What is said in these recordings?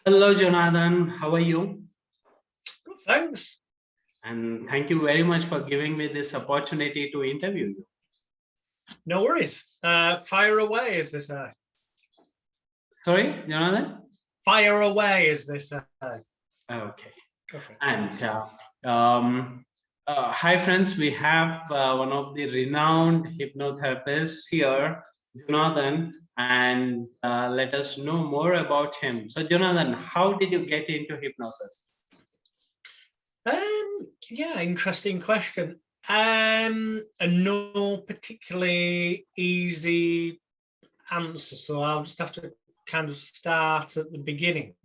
Hello, Jonathan. How are you? Good, thanks. And thank you very much for giving me this opportunity to interview you. No worries. Fire away, as they say. Sorry, Jonathan? Fire away, as they say. Okay. Go for it. And hi, friends. We have one of the renowned hypnotherapists here, Jonathan, and let us know more about him. So, Jonathan, how did you get into hypnosis? Yeah, interesting question. And no particularly easy answer, so I'll just have to kind of start at the beginning.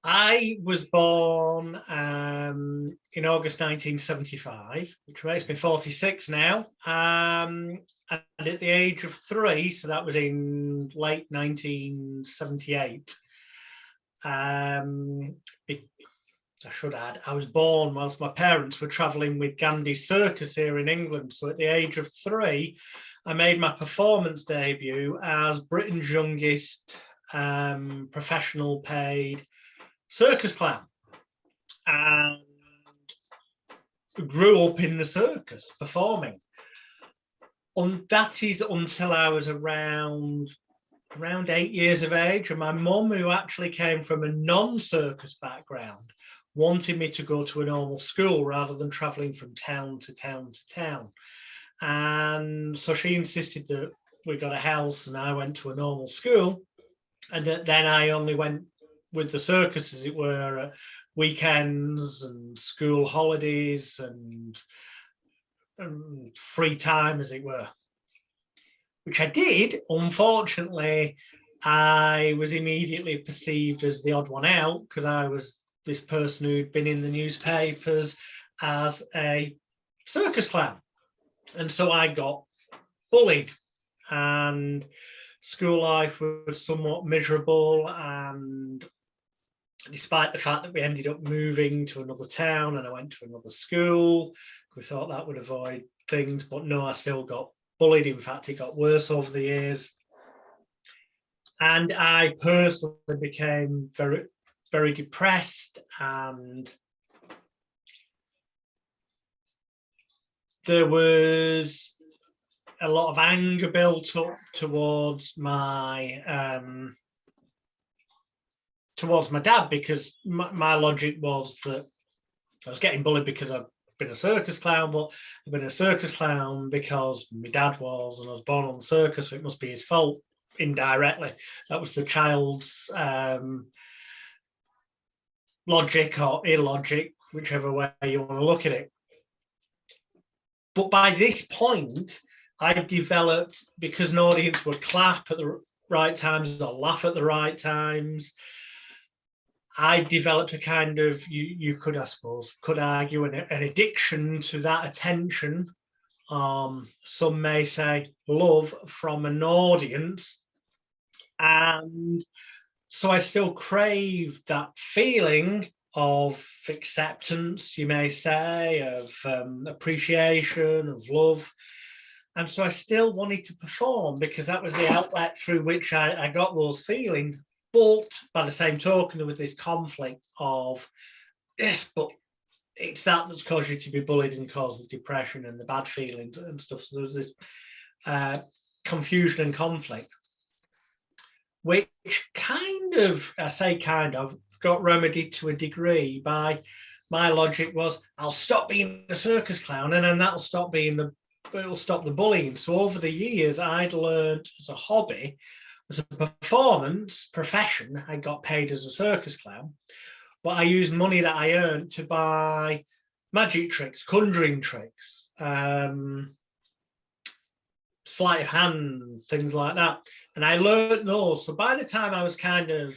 I was born in August 1975, which makes me 46 now. And at the age of 3, so that was in late 1978, I should add, I was born whilst my parents were travelling with Gandhi's circus here in England. So at the age of 3, I made my performance debut as Britain's youngest professional paid circus clown, and grew up in the circus performing. And that is until I was around 8 years of age. And my mum, who actually came from a non-circus background, wanted me to go to a normal school rather than traveling from town to town to town. And so she insisted that we got a house and I went to a normal school. And then I only went with the circus, as it were, weekends and school holidays and free time, as it were, which I did. Unfortunately, I was immediately perceived as the odd one out because I was this person who'd been in the newspapers as a circus clown. And so I got bullied, and school life was somewhat miserable. And despite the fact that we ended up moving to another town and I went to another school, we thought that would avoid things, but no, I still got bullied. In fact, it got worse over the years. And I personally became very, very depressed, and there was a lot of anger built up towards my dad, because my logic was that I was getting bullied because I've been a circus clown, but I've been a circus clown because my dad was, and I was born on the circus, so it must be his fault indirectly. That was the child's logic or illogic, whichever way you want to look at it. But by this point, I developed, because an audience would clap at the right times or laugh at the right times, I developed a kind of, you could, I suppose, could argue an addiction to that attention. Some may say love from an audience. And so I still craved that feeling of acceptance, you may say, of appreciation, of love. And so I still wanted to perform because that was the outlet through which I got those feelings. But by the same token, there was this conflict of, yes, but it's that that's caused you to be bullied and caused the depression and the bad feelings and stuff. So there was this confusion and conflict, which kind of, I say kind of, got remedied to a degree by my logic was, I'll stop being a circus clown and then that'll stop the bullying. So over the years, I'd learned as a hobby, as a performance profession, I got paid as a circus clown, but I used money that I earned to buy magic tricks, conjuring tricks, sleight of hand, things like that. And I learned those. So by the time I was kind of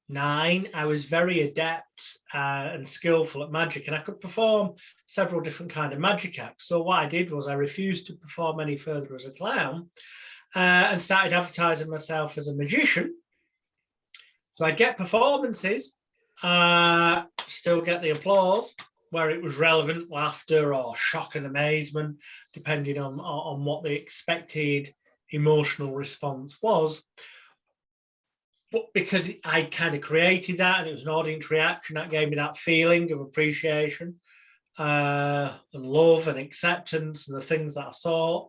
9, I was very adept and skillful at magic, and I could perform several different kind of magic acts. So what I did was I refused to perform any further as a clown, and started advertising myself as a magician. So I'd get performances, still get the applause where it was relevant, laughter or shock and amazement, depending on what the expected emotional response was. but because I kind of created that and it was an audience reaction, that gave me that feeling of appreciation and love and acceptance and the things that I saw,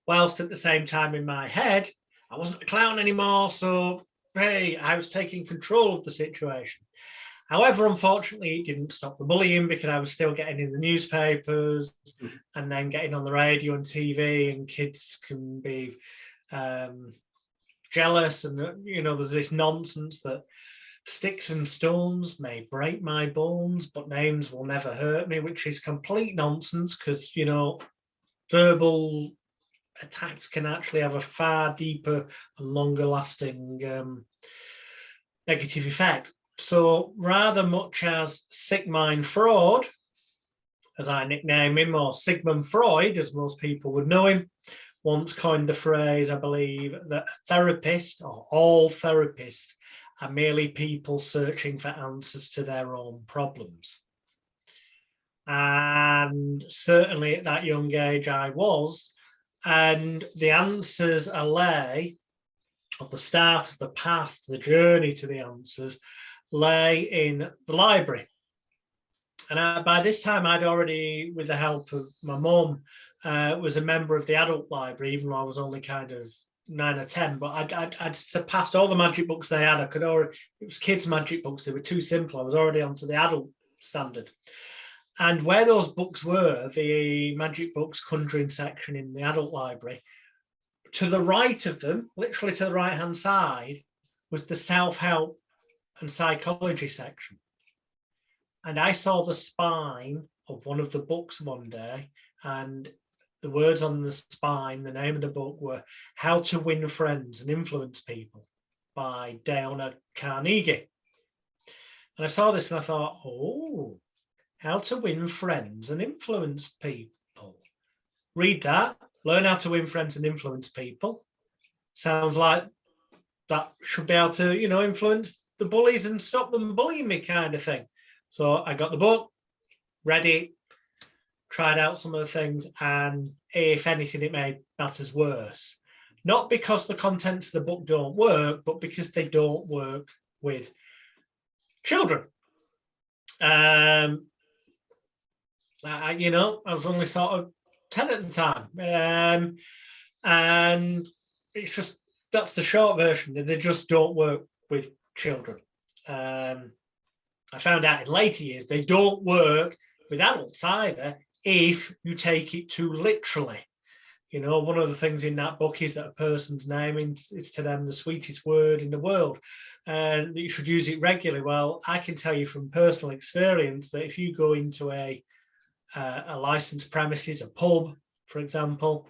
whilst at the same time in my head, I wasn't a clown anymore. So, hey, I was taking control of the situation. However, unfortunately, it didn't stop the bullying because I was still getting in the newspapers and then getting on the radio and TV, and kids can be jealous. And, you know, there's this nonsense that sticks and stones may break my bones, but names will never hurt me, which is complete nonsense because, you know, verbal attacks can actually have a far deeper and longer lasting negative effect. So rather much as Sick Mind Fraud, as I nickname him, or Sigmund Freud, as most people would know him, once coined the phrase, I believe, that a therapist, or all therapists, are merely people searching for answers to their own problems. And certainly at that young age I was, and the answers lay, of the start of the path, the journey to the answers, lay in the library. And by this time, I'd already, with the help of my mum, was a member of the adult library, even though I was only kind of 9 or 10. But I'd surpassed all the magic books they had. I could already, it was kids' magic books. They were too simple. I was already onto the adult standard. And where those books were, the magic books conjuring section in the adult library, to the right of them, literally to the right-hand side, was the self-help and psychology section. And I saw the spine of one of the books one day, and the words on the spine, the name of the book, were How to Win Friends and Influence People by Dale Carnegie. And I saw this and I thought, oh, how to win friends and influence people. Read that, learn how to win friends and influence people. Sounds like that should be able to, you know, influence the bullies and stop them bullying me, kind of thing. So I got the book, read it, tried out some of the things, and if anything, it made matters worse. Not because the contents of the book don't work, but because they don't work with children. You know, I was only sort of 10 at the time. And it's just, that's the short version. They just don't work with children. I found out in later years they don't work with adults either if you take it too literally. You know, one of the things in that book is that a person's name is to them the sweetest word in the world, and that you should use it regularly. Well, I can tell you from personal experience that if you go into a licensed premises, a pub, for example,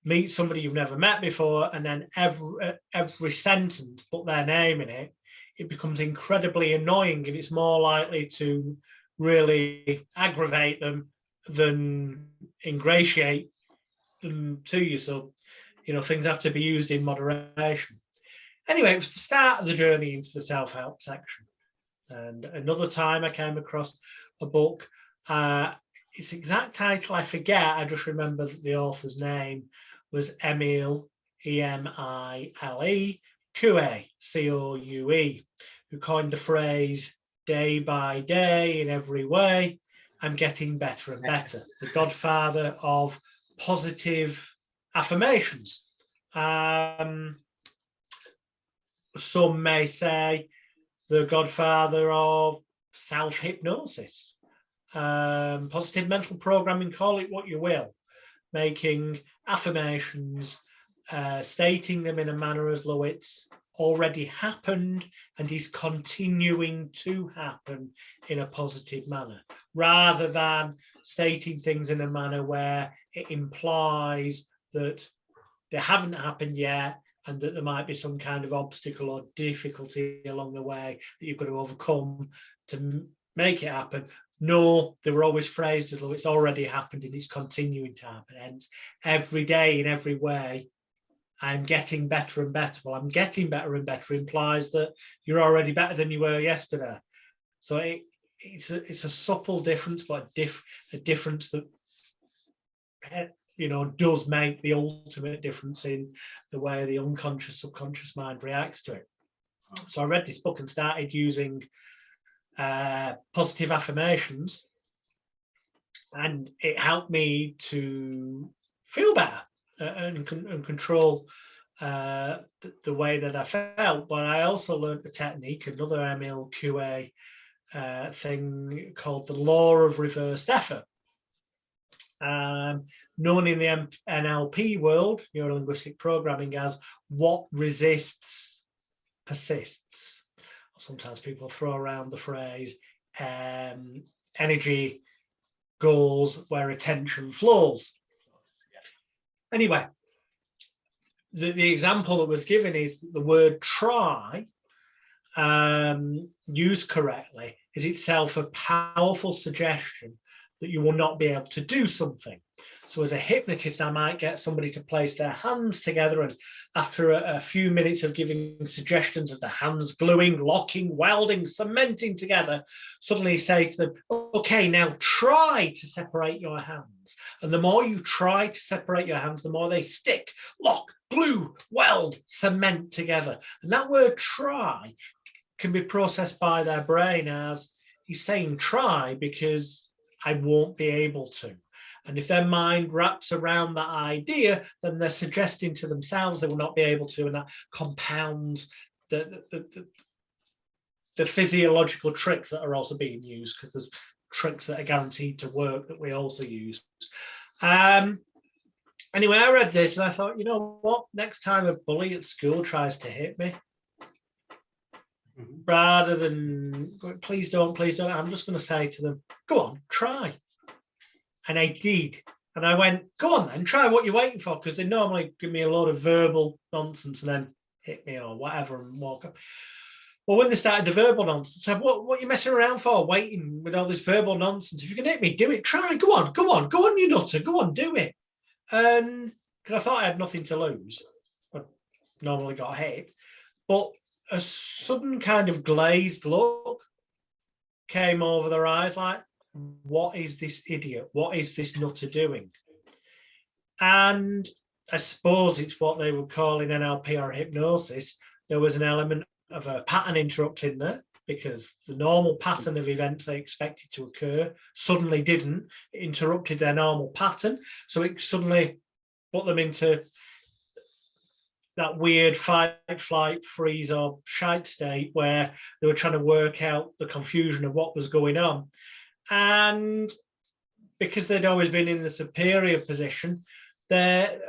meet somebody you've never met before, and then every sentence put their name in it, it becomes incredibly annoying, and it's more likely to really aggravate them than ingratiate them to you. So, you know, things have to be used in moderation. Anyway, it was the start of the journey into the self-help section. And another time I came across a book, its exact title I forget, I just remember that the author's name was Emile, Emile Coué, Coue, who coined the phrase, day by day, in every way, I'm getting better and better. The godfather of positive affirmations. Some may say the godfather of self-hypnosis, positive mental programming, call it what you will, making affirmations, stating them in a manner as though it's already happened and is continuing to happen in a positive manner, rather than stating things in a manner where it implies that they haven't happened yet and that there might be some kind of obstacle or difficulty along the way that you've got to overcome to make it happen. No, they were always phrased as though it's already happened and it's continuing to happen. Hence, every day in every way, I'm getting better and better. Well, I'm getting better and better implies that you're already better than you were yesterday. So it's a subtle difference, but a difference that, you know, does make the ultimate difference in the way the unconscious, subconscious mind reacts to it. So I read this book and started using positive affirmations, and it helped me to feel better and control the way that I felt. But I also learned a technique, another MLQA thing called the law of reversed effort, known in the NLP world, neuro-linguistic programming, as what resists persists. Sometimes people throw around the phrase energy goes where attention flows. Anyway, the example that was given is that the word try, used correctly, is itself a powerful suggestion that you will not be able to do something. So as a hypnotist, I might get somebody to place their hands together, and after a few minutes of giving suggestions of the hands gluing, locking, welding, cementing together, suddenly say to them, okay, now try to separate your hands. And the more you try to separate your hands, the more they stick, lock, glue, weld, cement together. And that word try can be processed by their brain as, he's saying try because I won't be able to. And if their mind wraps around that idea, then they're suggesting to themselves they will not be able to, and that compounds the physiological tricks that are also being used, because there's tricks that are guaranteed to work that we also use. Anyway, I read this and I thought, you know what? Next time a bully at school tries to hit me, rather than please don't, I'm just going to say to them, go on, try. And I did. And I went, go on then, try what you're waiting for, because they normally give me a lot of verbal nonsense and then hit me or whatever and walk up. Well, when they started the verbal nonsense, I said, what are you messing around for, waiting with all this verbal nonsense? If you can hit me, do it, try, go on, you nutter, go on, do it. And because I thought I had nothing to lose, I normally got hit, but a sudden kind of glazed look came over their eyes, like, what is this idiot? What is this nutter doing? And I suppose it's what they would call in NLP or hypnosis, there was an element of a pattern interrupt in there, because the normal pattern of events they expected to occur suddenly didn't. It interrupted their normal pattern. So it suddenly put them into that weird fight, flight, freeze or shite state where they were trying to work out the confusion of what was going on. And because they'd always been in the superior position, the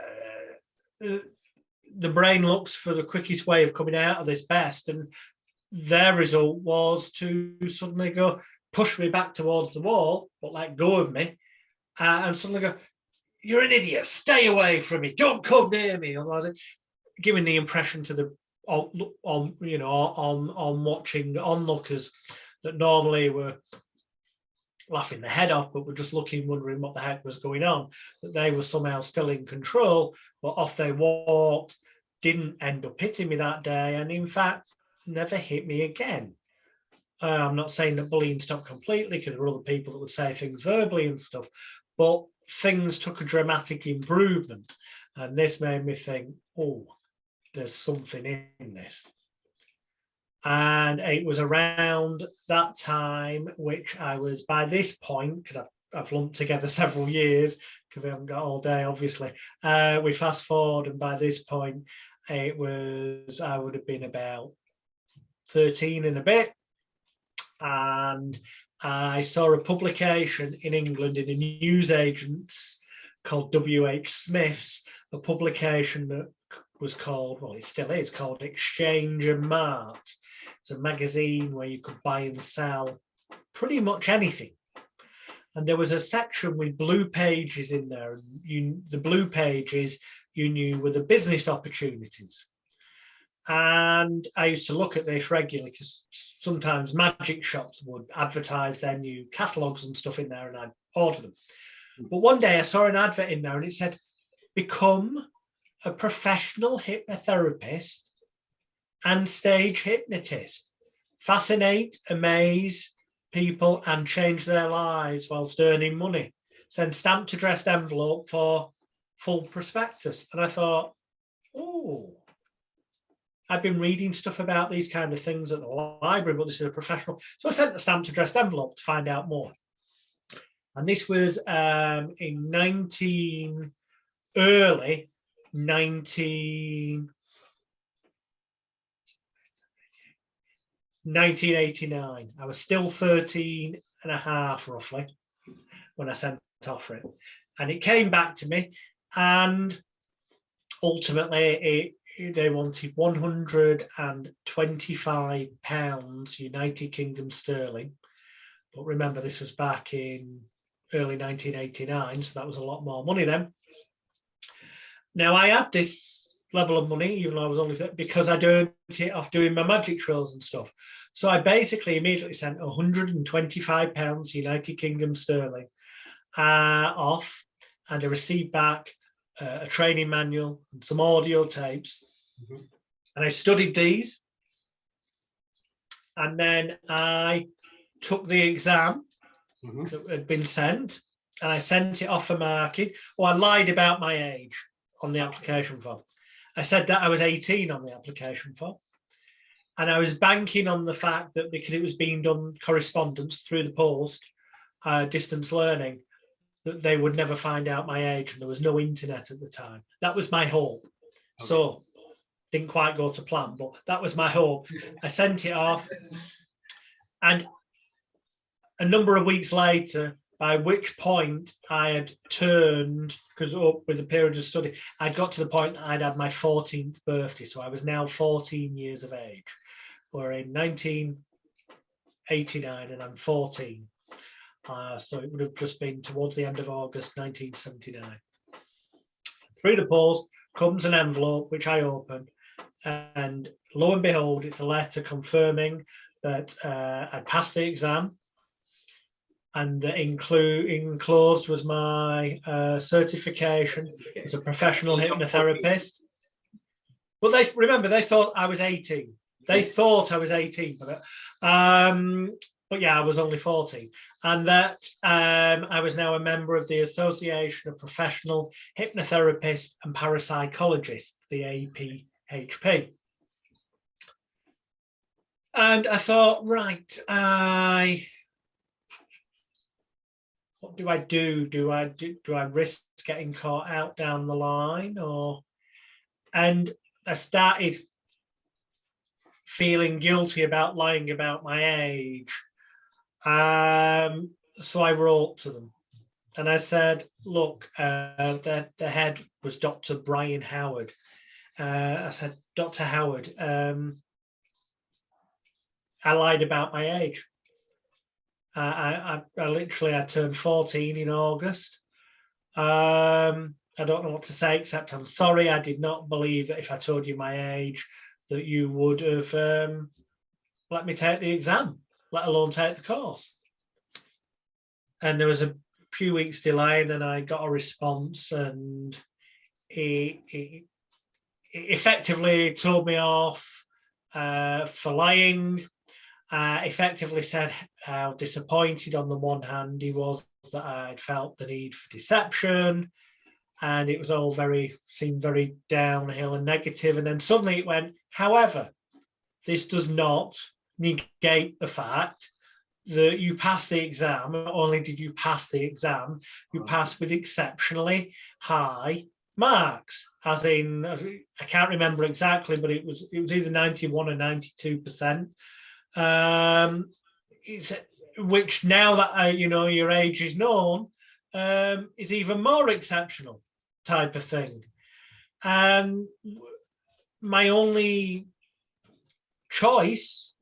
brain looks for the quickest way of coming out of this best. And their result was to suddenly go, push me back towards the wall, but let go of me, and suddenly go, you're an idiot, stay away from me, don't come near me. Giving the impression to the watching onlookers that normally were laughing their head off, but were just looking, wondering what the heck was going on, that they were somehow still in control, but off they walked, didn't end up hitting me that day, and in fact, never hit me again. I'm not saying that bullying stopped completely, because there were other people that would say things verbally and stuff, but things took a dramatic improvement. And this made me think, oh, there's something in this. And it was around that time, which I was, by this point, because I've lumped together several years, because we haven't got all day, obviously. We fast forward, and by this point, I would have been about 13 and a bit. And I saw a publication in England in a newsagent's called W.H. Smith's, a publication that was called, well, it still is, called Exchange and Mart. It's a magazine where you could buy and sell pretty much anything. And there was a section with blue pages in there. The blue pages you knew were the business opportunities. And I used to look at this regularly, because sometimes magic shops would advertise their new catalogues and stuff in there, and I'd order them. But one day I saw an advert in there and it said, become a professional hypnotherapist and stage hypnotist. Fascinate, amaze people and change their lives whilst earning money. Send stamped addressed envelope for full prospectus. And I thought, oh. I've been reading stuff about these kind of things at the library, but this is a professional. So I sent a stamped addressed envelope to find out more. And this was in early 1989. I was still 13 and a half, roughly, when I sent off for it. And it came back to me, and ultimately they wanted £125 United Kingdom sterling. But remember, this was back in early 1989, so that was a lot more money then. Now, I had this level of money, even though I was only, because I'd earned it off doing my magic shows and stuff. So I basically immediately sent £125 United Kingdom sterling off, and I received back a training manual and some audio tapes. Mm-hmm. And I studied these. And then I took the exam that had been sent, and I sent it off for marking. Oh, I lied about my age on the application form. I said that I was 18 on the application form. And I was banking on the fact that because it was being done correspondence through the post, distance learning, that they would never find out my age, and there was no internet at the time. That was my hope. Okay. So didn't quite go to plan, but that was my hope. I sent it off, and a number of weeks later, by which point I had turned, because up with a period of study, I'd got to the point that I'd had my 14th birthday. So I was now 14 years of age. We're in 1989 and I'm 14. So it would have just been towards the end of August 1979. Through the post comes an envelope, which I open, and lo and behold, it's a letter confirming that I'd passed the exam, and the enclosed was my certification as a professional hypnotherapist. But they thought I was 18. They thought I was 18, but yeah, I was only 14. And that I was now a member of the Association of Professional Hypnotherapists and Parapsychologists, the APHP. And I thought, right, what do I do? Do I risk getting caught out down the line, and I started feeling guilty about lying about my age. So I wrote to them and I said, look, the head was Dr. Brian Howard. I said, Dr. Howard, I lied about my age. I turned 14 in August. I don't know what to say, except I'm sorry. I did not believe that if I told you my age, that you would have let me take the exam, let alone take the course. And there was a few weeks delay, and then I got a response, and it effectively told me off for lying. Effectively said how disappointed on the one hand he was that I'd felt the need for deception, and it was all seemed very downhill and negative. And then suddenly it went, however, this does not negate the fact that you passed the exam. Not only did you pass the exam, you passed with exceptionally high marks, as in, I can't remember exactly, but it was either 91 or 92%. Which now that your age is known, is even more exceptional type of thing. And my only choice,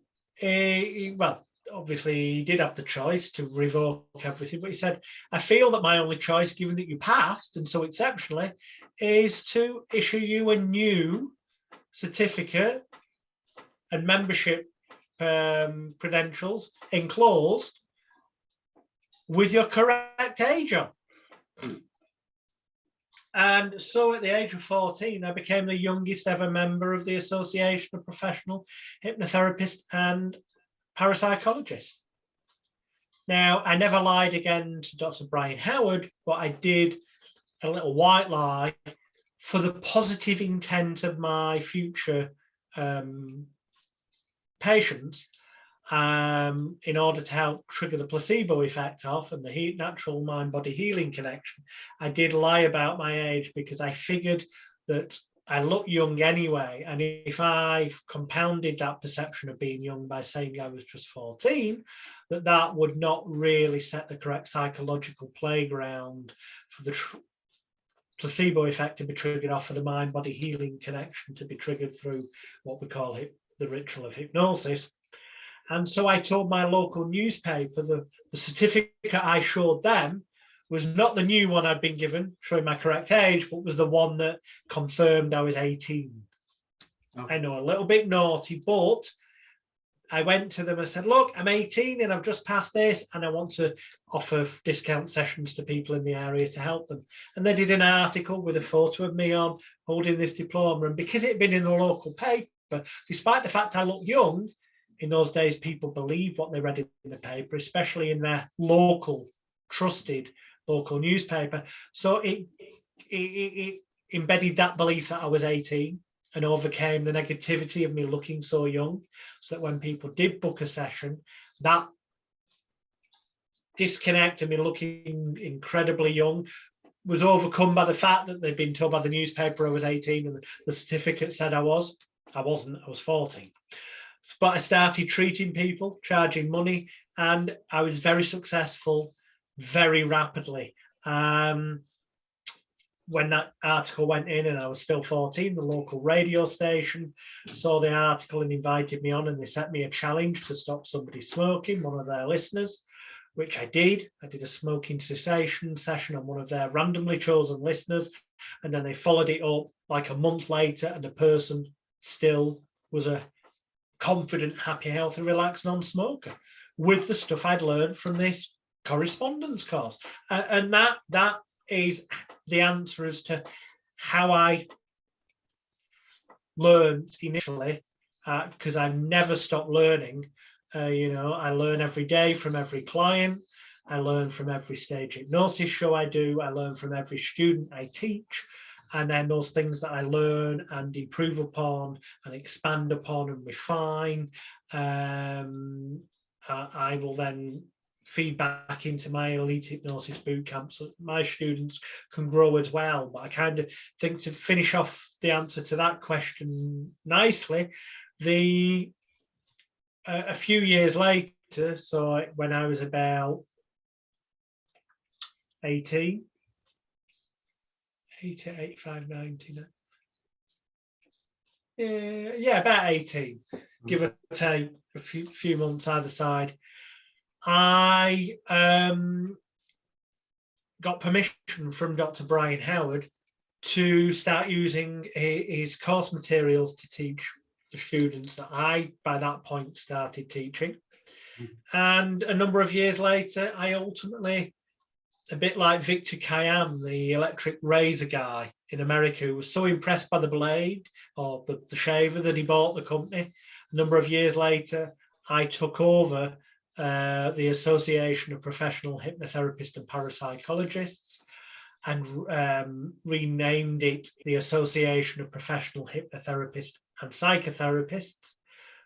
well, obviously he did have the choice to revoke everything, but he said, I feel that my only choice, given that you passed and so exceptionally, is to issue you a new certificate and membership credentials enclosed with your correct age on. And so at the age of 14, I became the youngest ever member of the Association of Professional Hypnotherapists and Parapsychologists. Now, I never lied again to Dr. Brian Howard, but I did a little white lie for the positive intent of my future patients in order to help trigger the placebo effect off and the natural mind-body healing connection. I did lie about my age because I figured that I look young anyway, and if I compounded that perception of being young by saying I was just 14, that would not really set the correct psychological playground for the placebo effect to be triggered off, for the mind-body healing connection to be triggered through what we call the ritual of hypnosis. And so I told my local newspaper the certificate I showed them was not the new one I'd been given, showing my correct age, but was the one that confirmed I was 18. Okay. I know, a little bit naughty, but I went to them and said, look, I'm 18 and I've just passed this, and I want to offer discount sessions to people in the area to help them. And they did an article with a photo of me on holding this diploma. And because it had been in the local paper, despite the fact I looked young, in those days, people believed what they read in the paper, especially in their local, trusted local newspaper. So it embedded that belief that I was 18 and overcame the negativity of me looking so young, so that when people did book a session, that disconnect of me looking incredibly young was overcome by the fact that they'd been told by the newspaper I was 18 and the certificate said I wasn't, I was 14. But I started treating people, charging money, and I was very successful very rapidly. When that article went in and I was still 14, the local radio station saw the article and invited me on, and they set me a challenge to stop somebody smoking, one of their listeners, which I did. I did a smoking cessation session on one of their randomly chosen listeners, and then they followed it up like a month later, and the person still was a confident, happy, healthy, relaxed non-smoker with the stuff I'd learned from this correspondence course. And that is the answer as to how I learned initially, because I never stopped learning. I learn every day from every client. I learn from every stage hypnosis show I do. I learn from every student I teach. And then those things that I learn and improve upon and expand upon and refine, I will then feed back into my elite hypnosis bootcamp so my students can grow as well. But I kind of think, to finish off the answer to that question nicely, a few years later, so when I was about 18, 85, 90. About 18, give or take a few months either side. I got permission from Dr. Brian Howard to start using his course materials to teach the students that I, by that point, started teaching. And a number of years later, I ultimately, a bit like Victor Khayyam, the electric razor guy in America, who was so impressed by the blade or the shaver that he bought the company. A number of years later, I took over the Association of Professional Hypnotherapists and Parapsychologists and renamed it the Association of Professional Hypnotherapists and Psychotherapists.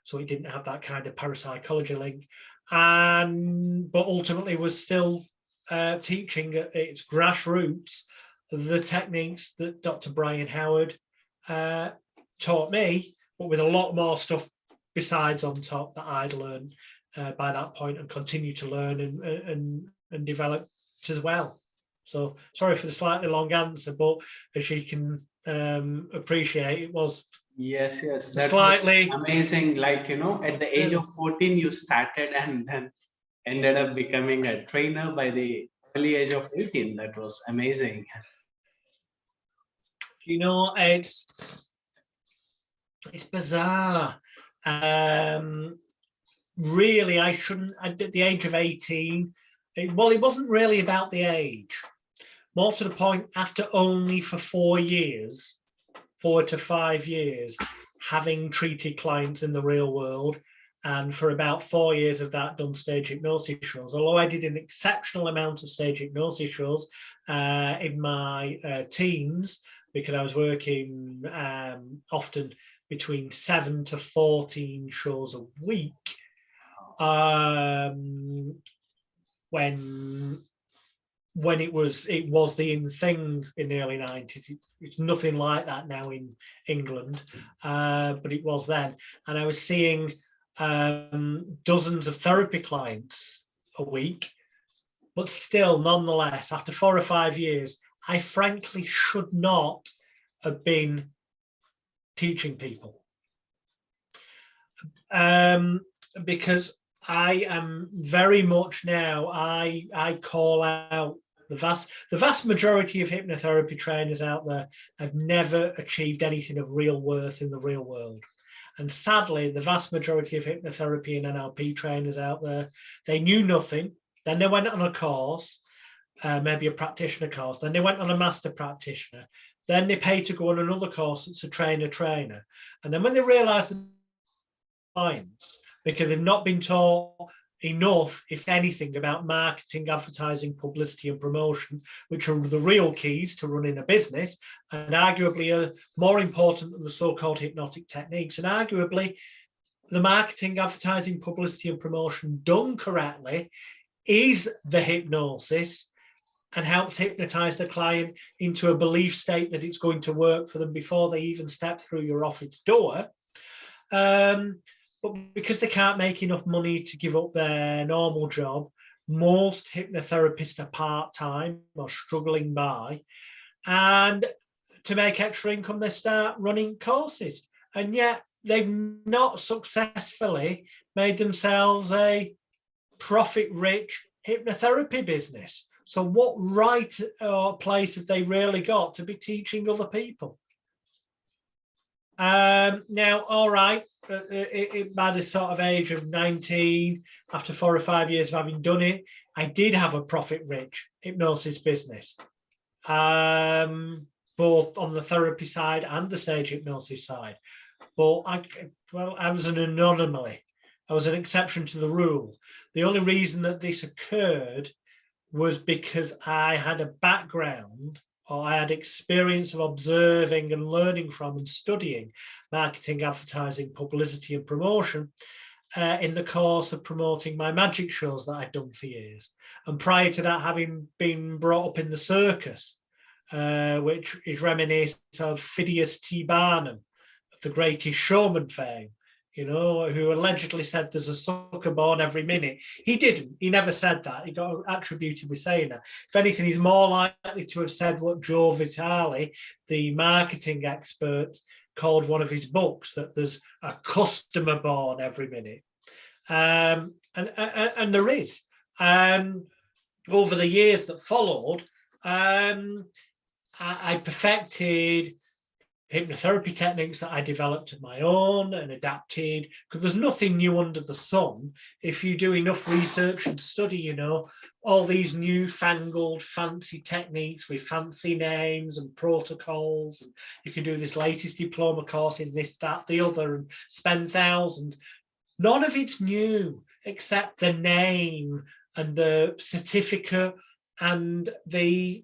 So it didn't have that kind of parapsychology link, but ultimately was still teaching at its grassroots the techniques that Dr. Brian Howard taught me, but with a lot more stuff besides on top that I'd learned by that point and continue to learn and develop as well. So sorry for the slightly long answer, but as you can appreciate, it was yes, that slightly was amazing. Like, at the age of 14, you started and then ended up becoming a trainer by the early age of 18. That was amazing. It's bizarre. Really, I shouldn't, at the age of 18, it wasn't really about the age. More to the point, after only for 4 to 5 years, having treated clients in the real world, and for about 4 years of that done stage hypnosis shows. Although I did an exceptional amount of stage hypnosis shows in my teens, because I was working often between 7 to 14 shows a week. When it was the in thing in the early 90s. It's nothing like that now in England, but it was then. And I was seeing dozens of therapy clients a week, but still, nonetheless, after 4 or 5 years, I frankly should not have been teaching people. Because I am very much now, I call out the vast majority of hypnotherapy trainers out there have never achieved anything of real worth in the real world. And sadly, the vast majority of hypnotherapy and NLP trainers out there, they knew nothing. Then they went on a course, maybe a practitioner course. Then they went on a master practitioner. Then they paid to go on another course that's a trainer. And then when they realized the clients, because they've not been taught enough, if anything, about marketing, advertising, publicity, and promotion, which are the real keys to running a business, and arguably are more important than the so-called hypnotic techniques. And arguably, the marketing, advertising, publicity, and promotion done correctly is the hypnosis and helps hypnotize the client into a belief state that it's going to work for them before they even step through your office door. But because they can't make enough money to give up their normal job, most hypnotherapists are part-time or struggling by. And to make extra income, they start running courses. And yet they've not successfully made themselves a profit-rich hypnotherapy business. So what right or place have they really got to be teaching other people? Now, all right, by the sort of age of 19, after 4 or 5 years of having done it, I did have a profit-rich hypnosis business, both on the therapy side and the stage hypnosis side. But I was an anomaly. I was an exception to the rule. The only reason that this occurred was because I had a background, or I had experience of observing and learning from and studying marketing, advertising, publicity, and promotion in the course of promoting my magic shows that I'd done for years. And prior to that, having been brought up in the circus, which is reminiscent of Phidias T. Barnum, of The Greatest Showman fame, you know, who allegedly said there's a sucker born every minute. He didn't. He never said that. He got attributed with saying that. If anything, he's more likely to have said what Joe Vitale, the marketing expert, called one of his books, that there's a customer born every minute. And there is. Over the years that followed, I perfected hypnotherapy techniques that I developed of my own and adapted, because there's nothing new under the sun. If you do enough research and study, you know, all these newfangled fancy techniques with fancy names and protocols, and you can do this latest diploma course in this, that, the other, and spend thousands. None of it's new except the name and the certificate and the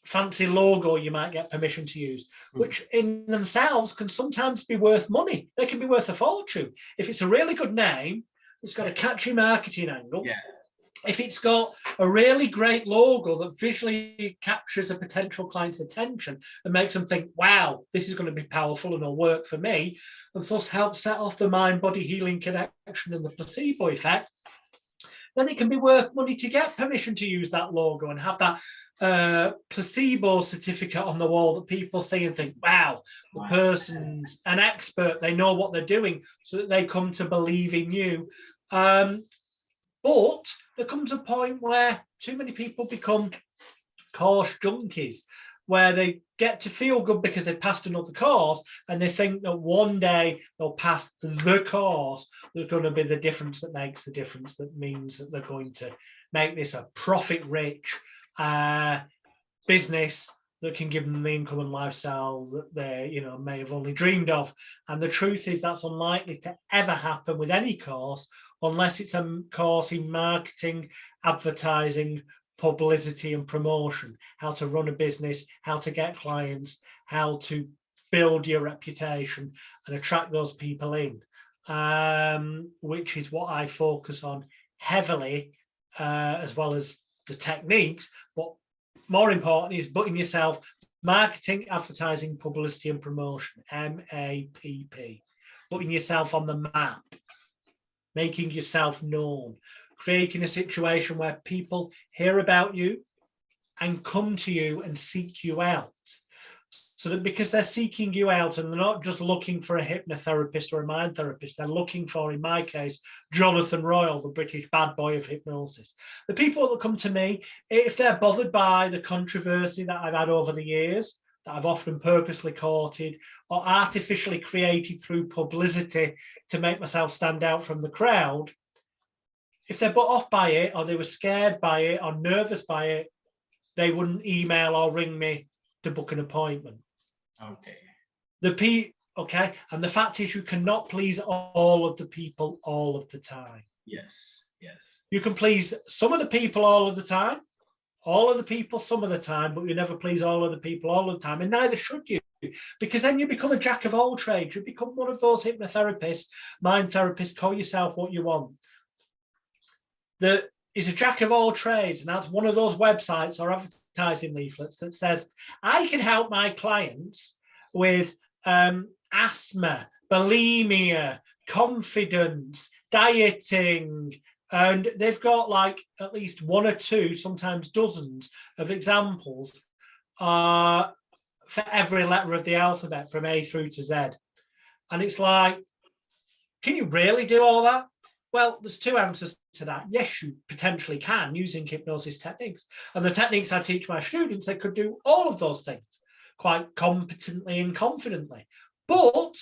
fancy logo you might get permission to use, which in themselves can sometimes be worth money. They can be worth a fortune. If it's a really good name, it's got a catchy marketing angle. Yeah. If it's got a really great logo that visually captures a potential client's attention and makes them think, wow, this is going to be powerful and will work for me, and thus help set off the mind-body healing connection and the placebo effect, then it can be worth money to get permission to use that logo and have that placebo certificate on the wall that people see and think, wow, the person's an expert, they know what they're doing, so that they come to believe in you. But there comes a point where too many people become course junkies, where they get to feel good because they passed another course, and they think that one day they'll pass the course. There's going to be the difference that makes the difference, that means that they're going to make this a profit-rich business that can give them the income and lifestyle that they, you know, may have only dreamed of. And the truth is that's unlikely to ever happen with any course, unless it's a course in marketing, advertising, publicity, and promotion, how to run a business, how to get clients, how to build your reputation and attract those people in, which is what I focus on heavily, as well as the techniques. But more important is putting yourself, marketing, advertising, publicity, and promotion, MAPP, putting yourself on the map, making yourself known, creating a situation where people hear about you and come to you and seek you out. So that because they're seeking you out and they're not just looking for a hypnotherapist or a mind therapist, they're looking for, in my case, Jonathan Royle, the British bad boy of hypnosis. The people that come to me, if they're bothered by the controversy that I've had over the years, that I've often purposely courted or artificially created through publicity to make myself stand out from the crowd, if they're put off by it, or they were scared by it or nervous by it, they wouldn't email or ring me to book an appointment. Okay. Okay. And the fact is, you cannot please all of the people all of the time. Yes. Yes. You can please some of the people all of the time, all of the people some of the time, but you never please all of the people all of the time. And neither should you, because then you become a jack of all trades. You become one of those hypnotherapists, mind therapists, call yourself what you want, that is a jack of all trades. And that's one of those websites or advertising leaflets that says, I can help my clients with asthma, bulimia, confidence, dieting. And they've got like at least one or two, sometimes dozens of examples for every letter of the alphabet from A through to Z. And it's like, can you really do all that? Well, there's two answers to that. Yes, you potentially can using hypnosis techniques. And the techniques I teach my students, they could do all of those things quite competently and confidently. But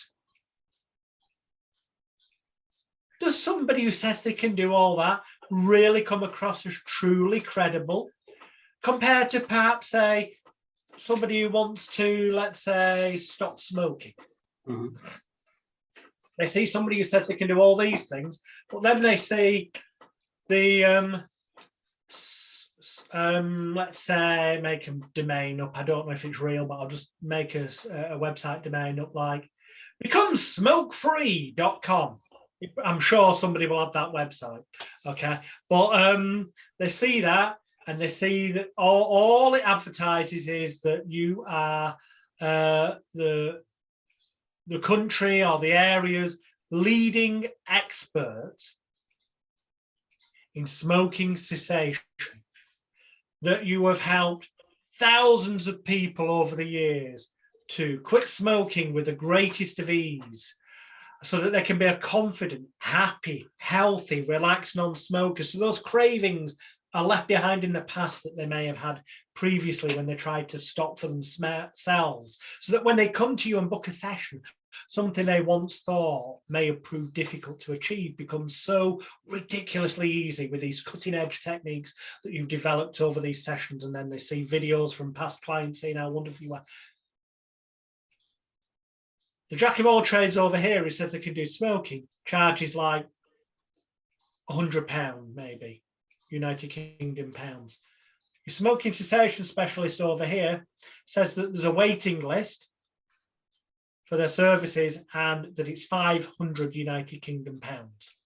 does somebody who says they can do all that really come across as truly credible compared to perhaps, say, somebody who wants to, let's say, stop smoking? Mm-hmm. They see somebody who says they can do all these things, but then they see the, let's say, make a domain up. I don't know if it's real, but I'll just make a website domain up like becomesmokefree.com. I'm sure somebody will have that website, okay? But they see that, and they see that all it advertises is that you are the country or the area's leading expert in smoking cessation, that you have helped thousands of people over the years to quit smoking with the greatest of ease, so that they can be a confident, happy, healthy, relaxed non-smoker. So those cravings are left behind in the past that they may have had previously when they tried to stop for themselves, so that when they come to you and book a session, something they once thought may have proved difficult to achieve becomes so ridiculously easy with these cutting-edge techniques that you've developed over these sessions. And then they see videos from past clients saying how wonderful you are. The jack of all trades over here, who says they can do smoking, charges like £100 maybe, United Kingdom pounds. Your smoking cessation specialist over here says that there's a waiting list for their services and that it's 500 United Kingdom pounds.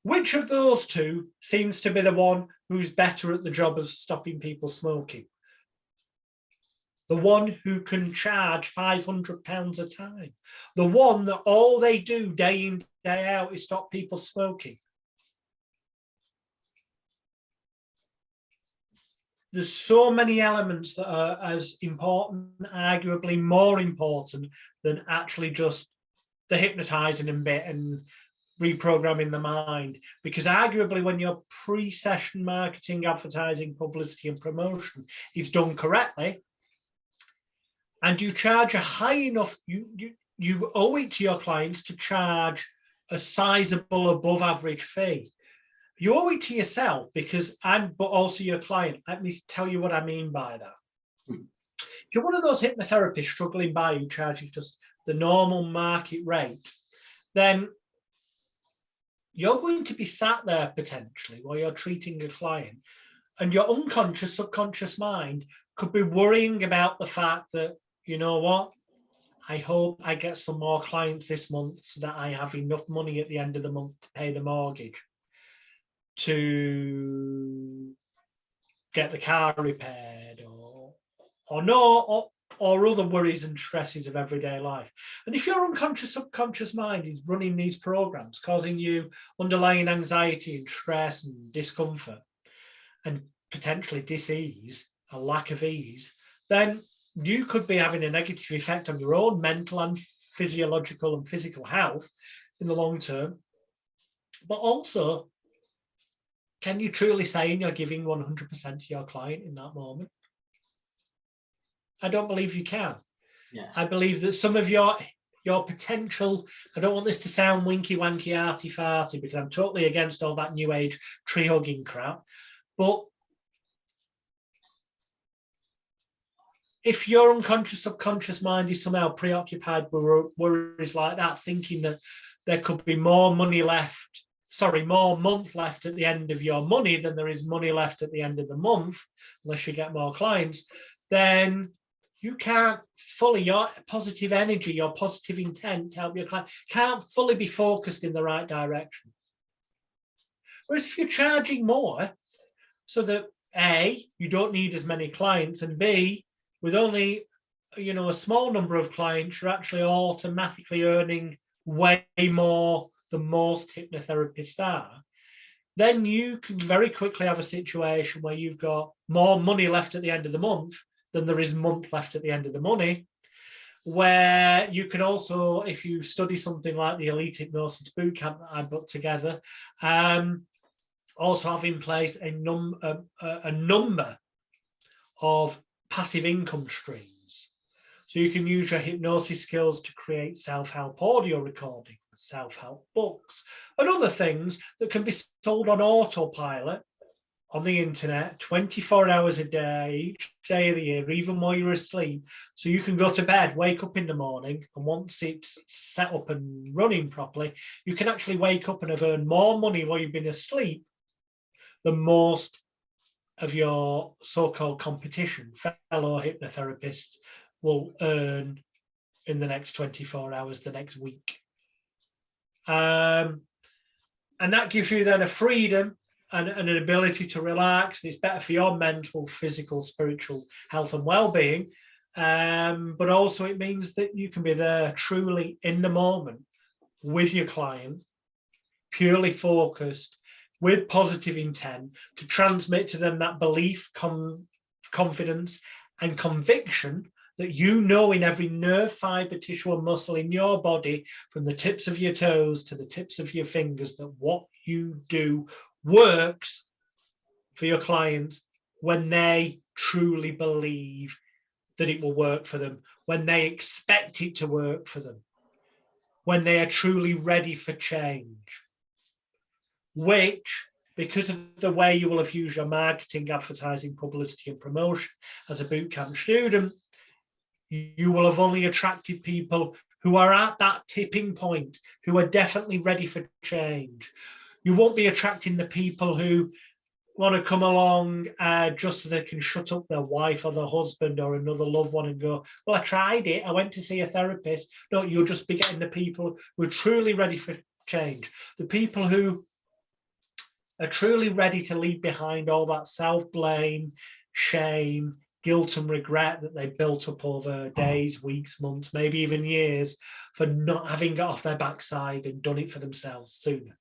Which of those two seems to be the one who's better at the job of stopping people smoking? The one who can charge £500 a time. The one that all they do day in, day out is stop people smoking. There's so many elements that are as important, arguably more important than actually just the hypnotizing and bit and reprogramming the mind. Because arguably when your pre-session marketing, advertising, publicity and promotion is done correctly, and you charge a high enough, you owe it to your clients to charge a sizable above average fee. You owe it to yourself because but also your client. Let me tell you what I mean by that. If you're one of those hypnotherapists struggling by who charges just the normal market rate, then you're going to be sat there potentially while you're treating a client, and your unconscious, subconscious mind could be worrying about the fact that, you know what, I hope I get some more clients this month so that I have enough money at the end of the month to pay the mortgage, to get the car repaired, or other worries and stresses of everyday life. And if your unconscious, subconscious mind is running these programs, causing you underlying anxiety and stress and discomfort and potentially dis-ease, a lack of ease, then you could be having a negative effect on your own mental and physiological and physical health in the long term. But also, can you truly say you're giving 100% to your client in that moment? I don't believe you can. Yeah. I believe that some of your potential, I don't want this to sound winky wanky arty farty, because I'm totally against all that new age tree hugging crap, but if your unconscious, subconscious mind is somehow preoccupied with worries like that, thinking that there could be more month left at the end of your money than there is money left at the end of the month, unless you get more clients, then you can't fully, your positive energy, your positive intent to help your client can't fully be focused in the right direction. Whereas if you're charging more, so that A, you don't need as many clients, and B, with only a small number of clients, you're actually automatically earning way more than most hypnotherapists are, then you can very quickly have a situation where you've got more money left at the end of the month than there is month left at the end of the money, where you can also, if you study something like the Elite Hypnosis Bootcamp that I put together, also have in place a number of passive income streams. So you can use your hypnosis skills to create self-help audio recordings, self-help books, and other things that can be sold on autopilot on the internet 24 hours a day, each day of the year, even while you're asleep. So you can go to bed, wake up in the morning, and once it's set up and running properly, you can actually wake up and have earned more money while you've been asleep than most of your so-called competition, fellow hypnotherapists, will earn in the next 24 hours, the next week. And that gives you then a freedom and an ability to relax. And it's better for your mental, physical, spiritual health and well-being. But also it means that you can be there truly in the moment with your client, purely focused, with positive intent, to transmit to them that belief, confidence, and conviction that you know in every nerve, fiber, tissue, and muscle in your body, from the tips of your toes to the tips of your fingers, that what you do works for your clients when they truly believe that it will work for them, when they expect it to work for them, when they are truly ready for change. Which, because of the way you will have used your marketing, advertising, publicity, and promotion as a bootcamp student, you will have only attracted people who are at that tipping point, who are definitely ready for change. You won't be attracting the people who want to come along just so they can shut up their wife or their husband or another loved one and go, well, I tried it, I went to see a therapist. No, you'll just be getting the people who are truly ready for change, the people who are truly ready to leave behind all that self-blame, shame, guilt and regret that they built up over days, weeks, months, maybe even years, for not having got off their backside and done it for themselves sooner.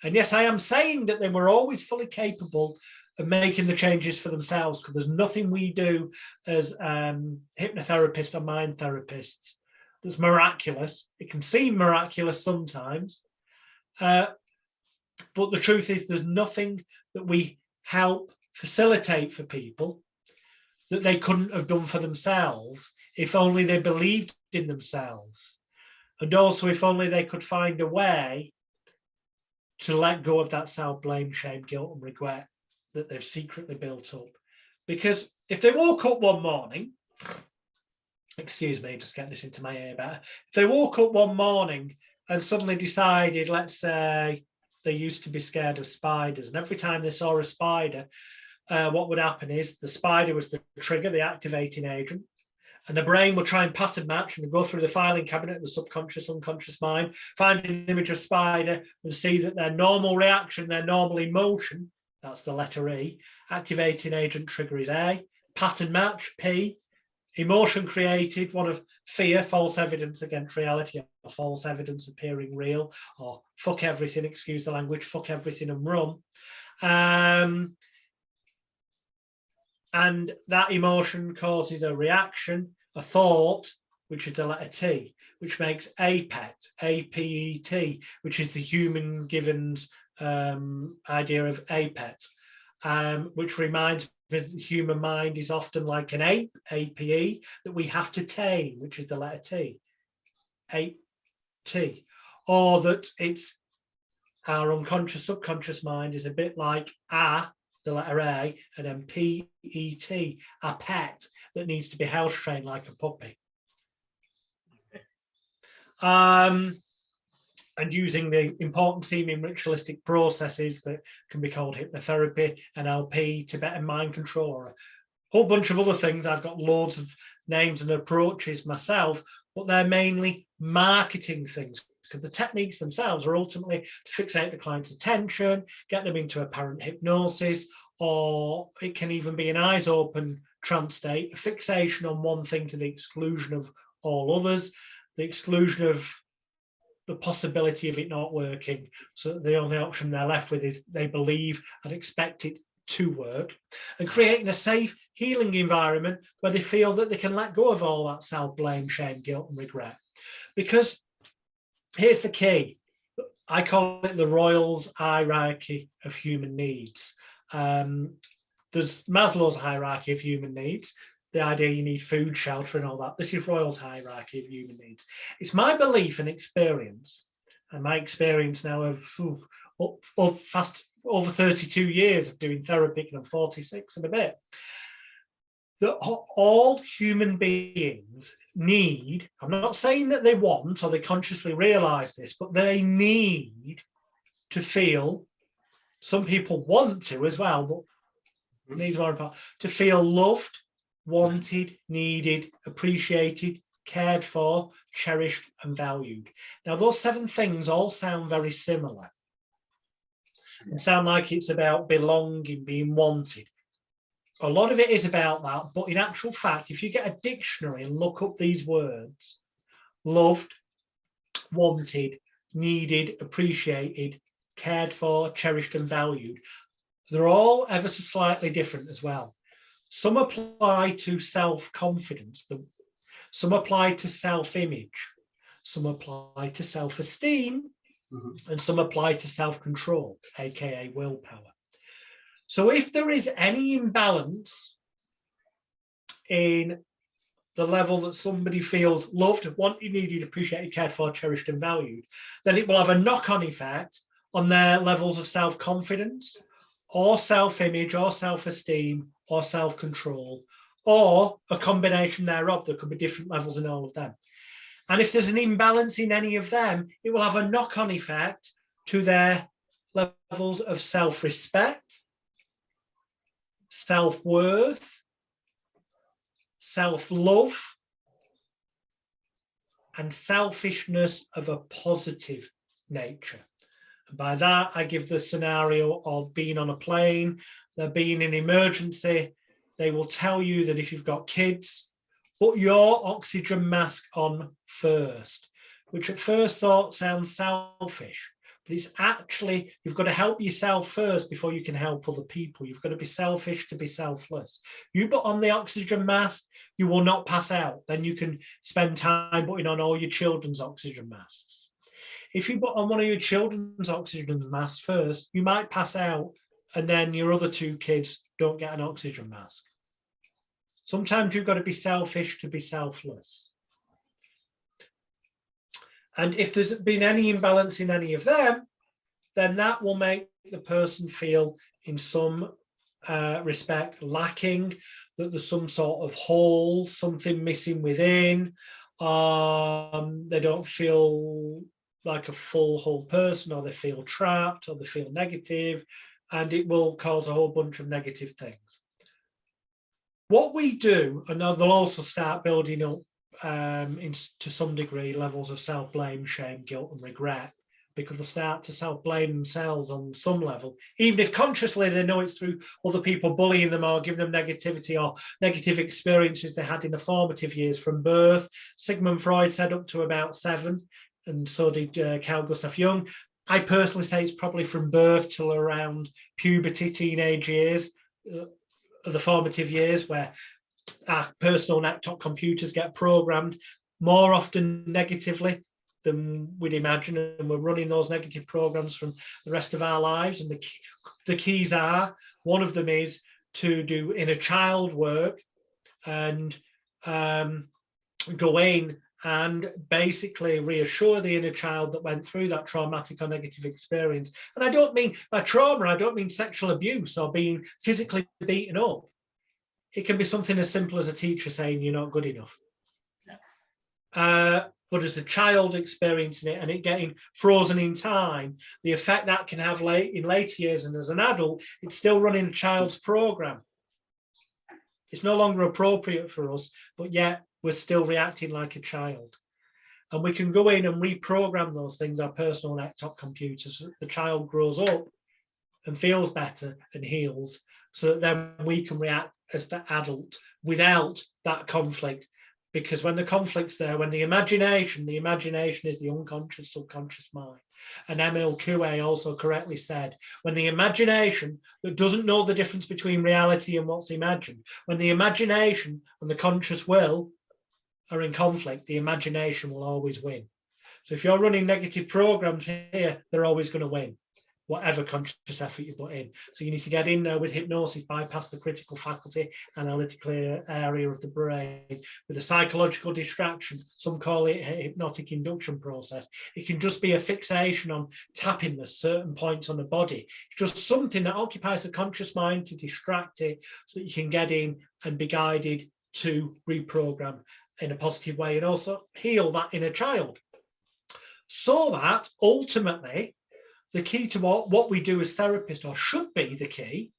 And yes, I am saying that they were always fully capable of making the changes for themselves, because there's nothing we do as hypnotherapists or mind therapists that's miraculous. It can seem miraculous sometimes, but the truth is there's nothing that we help facilitate for people that they couldn't have done for themselves if only they believed in themselves. And also if only they could find a way to let go of that self-blame, shame, guilt, and regret that they've secretly built up. Because if they woke up one morning, excuse me, just get this into my ear better. If they woke up one morning and suddenly decided, let's say, they used to be scared of spiders, and every time they saw a spider, what would happen is the spider was the trigger, the activating agent, And the brain will try and pattern match and go through the filing cabinet of the subconscious, unconscious mind, find an image of a spider and see that their normal reaction, their normal emotion, that's the letter E, activating agent trigger is A, pattern match, P, emotion created, one of fear, false evidence against reality, or false evidence appearing real, or fuck everything, excuse the language, fuck everything and run. And that emotion causes a reaction, a thought, which is the letter T, which makes APET, A-P-E-T, which is the human Given's idea of APET, which reminds me that the human mind is often like an ape, A-P-E, that we have to tame, which is the letter T, A-T, or that it's our unconscious, subconscious mind is a bit like the letter A, and then P-E-T, a pet that needs to be house trained like a puppy. And using the important seeming ritualistic processes that can be called hypnotherapy, NLP, Tibetan mind control, or a whole bunch of other things. I've got loads of names and approaches myself, but they're mainly marketing things, because the techniques themselves are ultimately to fixate the client's attention, get them into apparent hypnosis, or it can even be an eyes open trance state, a fixation on one thing to the exclusion of all others, the exclusion of the possibility of it not working. So the only option they're left with is they believe and expect it to work, and creating a safe, healing environment where they feel that they can let go of all that self-blame, shame, guilt, and regret. Because here's the key. I call it the Royle's hierarchy of human needs. There's Maslow's hierarchy of human needs, the idea you need food, shelter, and all that. This is Royle's hierarchy of human needs. It's my belief and experience, and my experience now of fast over 32 years of doing therapy, and I'm 46 and a bit, that all human beings need, I'm not saying that they want or they consciously realize this, but they need to feel, some people want to as well, but needs more important, to feel loved, wanted, needed, appreciated, cared for, cherished, and valued. Now, those 7 things all sound very similar and sound like it's about belonging, being wanted. A lot of it is about that, but in actual fact, if you get a dictionary and look up these words, loved, wanted, needed, appreciated, cared for, cherished, and valued, they're all ever so slightly different as well. Some apply to self-confidence, some apply to self-image, some apply to self-esteem, and some apply to self-control, aka willpower. So if there is any imbalance in the level that somebody feels loved, wanted, needed, appreciated, cared for, cherished, and valued, then it will have a knock-on effect on their levels of self-confidence, or self-image, or self-esteem, or self-control, or a combination thereof. There could be different levels in all of them. And if there's an imbalance in any of them, it will have a knock-on effect to their levels of self-respect, self-worth, self-love, and selfishness of a positive nature. And by that, I give the scenario of being on a plane, there being an emergency. They will tell you that if you've got kids, put your oxygen mask on first, which at first thought sounds selfish. But it's actually, you've got to help yourself first before you can help other people. You've got to be selfish to be selfless. You put on the oxygen mask, you will not pass out. Then you can spend time putting on all your children's oxygen masks. If you put on one of your children's oxygen masks first, you might pass out, and then your other 2 kids don't get an oxygen mask. Sometimes you've got to be selfish to be selfless. And if there's been any imbalance in any of them, then that will make the person feel in some respect lacking, that there's some sort of hole, something missing within. They don't feel like a full whole person, or they feel trapped, or they feel negative, and it will cause a whole bunch of negative things. What we do, and they'll also start building up to some degree levels of self-blame, shame, guilt, and regret, because they start to self-blame themselves on some level, even if consciously they know it's through other people bullying them or giving them negativity or negative experiences they had in the formative years from birth. Sigmund Freud said up to about 7, and so did Carl Gustav Jung. I personally say it's probably from birth till around puberty, teenage years, the formative years, where our personal laptop computers get programmed more often negatively than we'd imagine, and we're running those negative programs from the rest of our lives. And the keys are, one of them is to do inner child work and go in and basically reassure the inner child that went through that traumatic or negative experience. And I don't mean by trauma, I don't mean sexual abuse or being physically beaten up. It can be something as simple as a teacher saying you're not good enough. Yeah. But as a child experiencing it and it getting frozen in time, the effect that can have in later years, and as an adult, it's still running a child's program. It's no longer appropriate for us, but yet we're still reacting like a child. And we can go in and reprogram those things, our personal laptop computers, so the child grows up and feels better and heals, so that then we can react as the adult without that conflict. Because when the conflict's there, when the imagination is the unconscious, subconscious mind. And Emile Coué also correctly said, when the imagination that doesn't know the difference between reality and what's imagined, when the imagination and the conscious will are in conflict, the imagination will always win. So if you're running negative programs here, they're always going to win, whatever conscious effort you put in. So you need to get in there with hypnosis, bypass the critical faculty, analytical area of the brain, with a psychological distraction. Some call it a hypnotic induction process. It can just be a fixation on tapping the certain points on the body. It's just something that occupies the conscious mind to distract it, so that you can get in and be guided to reprogram in a positive way and also heal that inner child. So that ultimately, the key to what we do as therapists, or should be the key,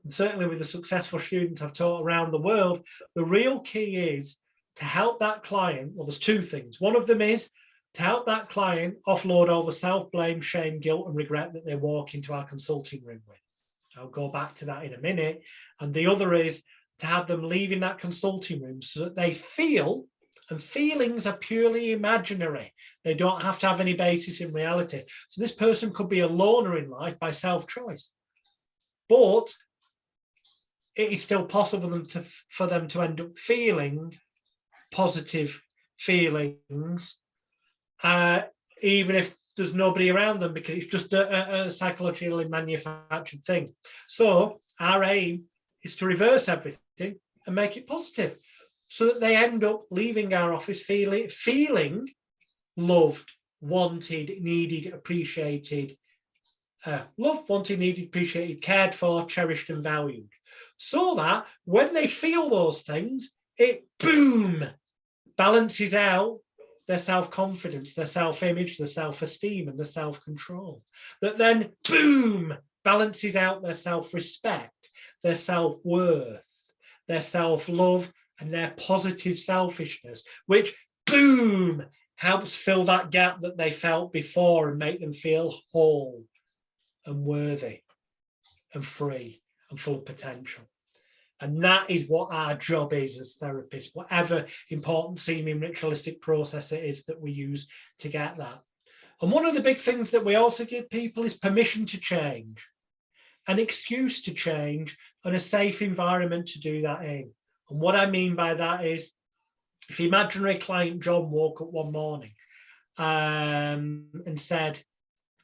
and certainly with the successful students I've taught around the world, the real key is to help that client. Well, there's 2 things. One of them is to help that client offload all the self-blame, shame, guilt, and regret that they walk into our consulting room with. I'll go back to that in a minute. And the other is to have them leaving that consulting room so that they feel, and feelings are purely imaginary. They don't have to have any basis in reality. So this person could be a loner in life by self-choice, but it is still possible for them to end up feeling positive feelings, even if there's nobody around them, because it's just a psychologically manufactured thing. So our aim is to reverse everything and make it positive, so that they end up leaving our office feeling loved, wanted, needed, appreciated, loved, wanted, needed, appreciated, cared for, cherished, and valued. So that when they feel those things, it boom balances out their self-confidence, their self-image, their self-esteem, and their self-control. That then boom balances out their self-respect, their self-worth, their self-love, and their positive selfishness, which boom helps fill that gap that they felt before and make them feel whole and worthy and free and full of potential. And that is what our job is as therapists, whatever important seeming ritualistic process it is that we use to get that. And one of the big things that we also give people is permission to change, an excuse to change, and a safe environment to do that in. And what I mean by that is, if imaginary client John woke up one morning and said,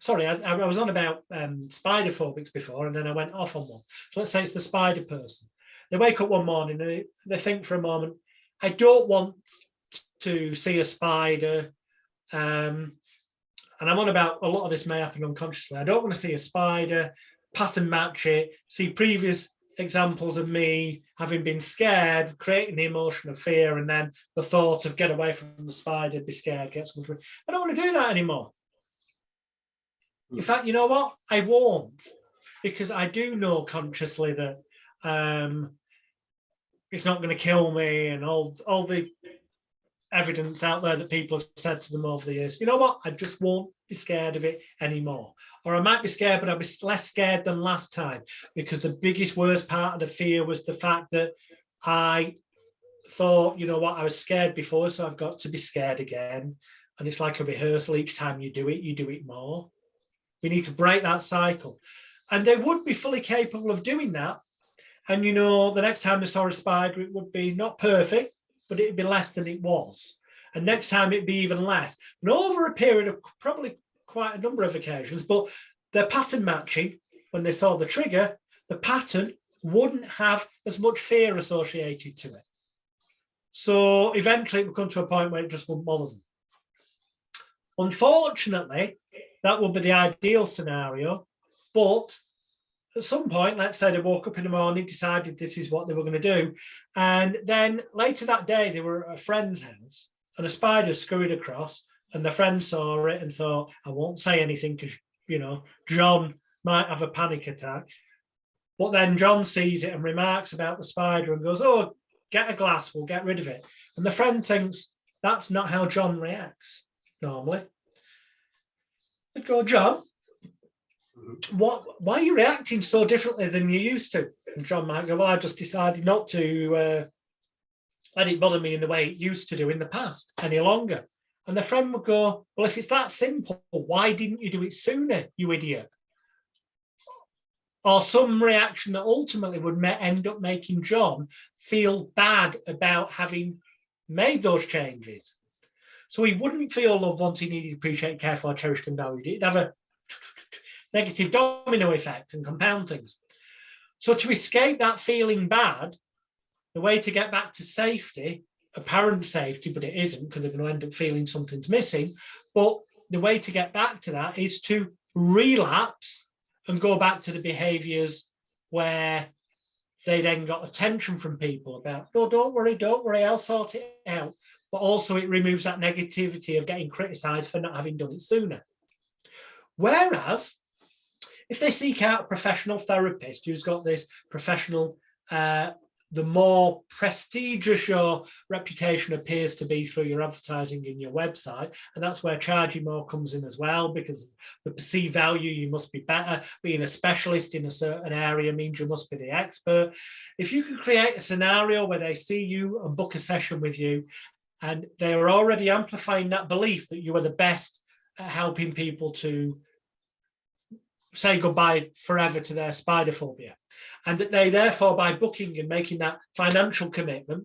sorry, I was on about spider phobics before, and then I went off on one. So let's say it's the spider person. They wake up one morning and they think for a moment, I don't want to see a spider. And I'm on about, a lot of this may happen unconsciously. I don't want to see a spider, pattern match it, see previous examples of me having been scared, creating the emotion of fear, and then the thought of get away from the spider, be scared, get something. I don't want to do that anymore. In fact, you know what? I won't, because I do know consciously that it's not going to kill me, and all the evidence out there that people have said to them over the years. You know what? I just won't be scared of it anymore. Or I might be scared, but I'll be less scared than last time, because the biggest, worst part of the fear was the fact that I thought, you know what, I was scared before, so I've got to be scared again. And it's like a rehearsal. Each time you do it more. We need to break that cycle. And they would be fully capable of doing that. And, you know, the next time they saw a spider, it would be not perfect, but it'd be less than it was. And next time it'd be even less. And over a period of probably quite a number of occasions, but their pattern matching, when they saw the trigger, the pattern wouldn't have as much fear associated to it. So eventually it would come to a point where it just wouldn't bother them. Unfortunately, that would be the ideal scenario. But at some point, let's say they woke up in the morning, decided this is what they were going to do. And then later that day, they were at a friend's house and a spider scurried across, and the friend saw it and thought, I won't say anything because, you know, John might have a panic attack. But then John sees it and remarks about the spider and goes, oh, get a glass, we'll get rid of it. And the friend thinks that's not how John reacts normally. They'd go, John, why are you reacting so differently than you used to? And John might go, well, I just decided not to let it bother me in the way it used to do in the past any longer. And the friend would go, well, if it's that simple, why didn't you do it sooner, you idiot? Or some reaction that ultimately would end up making John feel bad about having made those changes. So he wouldn't feel loved, wanted, needed, appreciated, cared for, cherished, and valued. It'd have a negative domino effect and compound things. So to escape that feeling bad, the way to get back to safety, apparent safety, but it isn't, because they're going to end up feeling something's missing. But the way to get back to that is to relapse and go back to the behaviors where they then got attention from people about, no, don't worry, I'll sort it out. But also it removes that negativity of getting criticized for not having done it sooner. Whereas if they seek out a professional therapist who's got this professional, the more prestigious your reputation appears to be through your advertising in your website, and that's where charging more comes in as well, because the perceived value, you must be better. Being a specialist in a certain area means you must be the expert. If you could create a scenario where they see you and book a session with you, and they are already amplifying that belief that you are the best at helping people to say goodbye forever to their spider phobia, and that they therefore, by booking and making that financial commitment,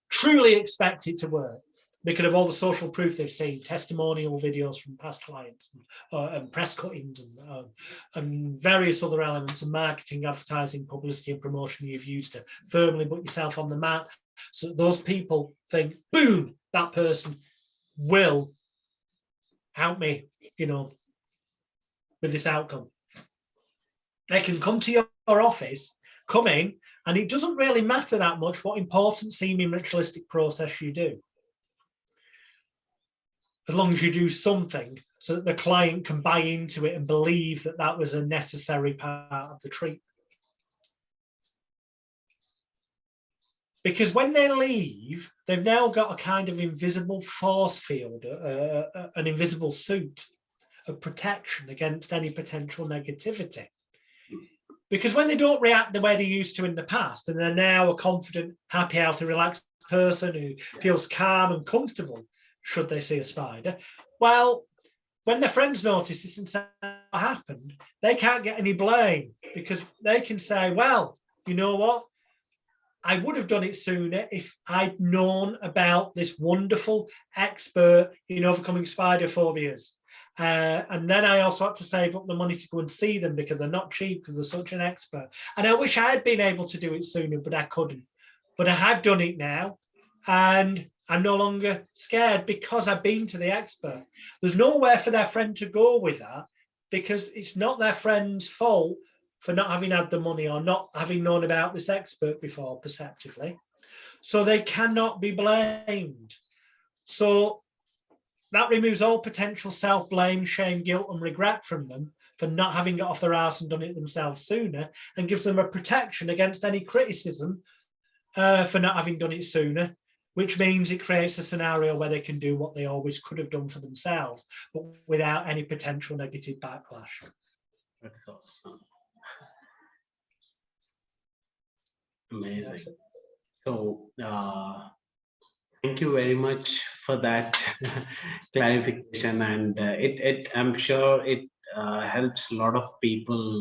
truly expect it to work because of all the social proof they've seen, testimonial videos from past clients, and press cuttings, and various other elements of marketing, advertising, publicity, and promotion you've used to firmly put yourself on the map. So those people think, boom, that person will help me, you know, with this outcome. They can come to your office, come in, and it doesn't really matter that much what important seeming ritualistic process you do, as long as you do something so that the client can buy into it and believe that that was a necessary part of the treatment. Because when they leave, they've now got a kind of invisible force field, an invisible suit of protection against any potential negativity. Because when they don't react the way they used to in the past, and they're now a confident, happy, healthy, relaxed person who feels calm and comfortable should they see a spider, well, when their friends notice this and say what happened, they can't get any blame, because they can say, well, you know what? I would have done it sooner if I'd known about this wonderful expert in overcoming spider phobias. And then I also had to save up the money to go and see them because they're not cheap, because they're such an expert. And I wish I had been able to do it sooner, but I couldn't. But I have done it now, and I'm no longer scared because I've been to the expert. There's nowhere for their friend to go with that, because it's not their friend's fault for not having had the money or not having known about this expert before, perceptively. So they cannot be blamed. So that removes all potential self-blame, shame, guilt, and regret from them for not having got off their arse and done it themselves sooner, and gives them a protection against any criticism for not having done it sooner, which means it creates a scenario where they can do what they always could have done for themselves, but without any potential negative backlash. That's awesome. Amazing. So, thank you very much for that clarification, and I'm sure it helps a lot of people,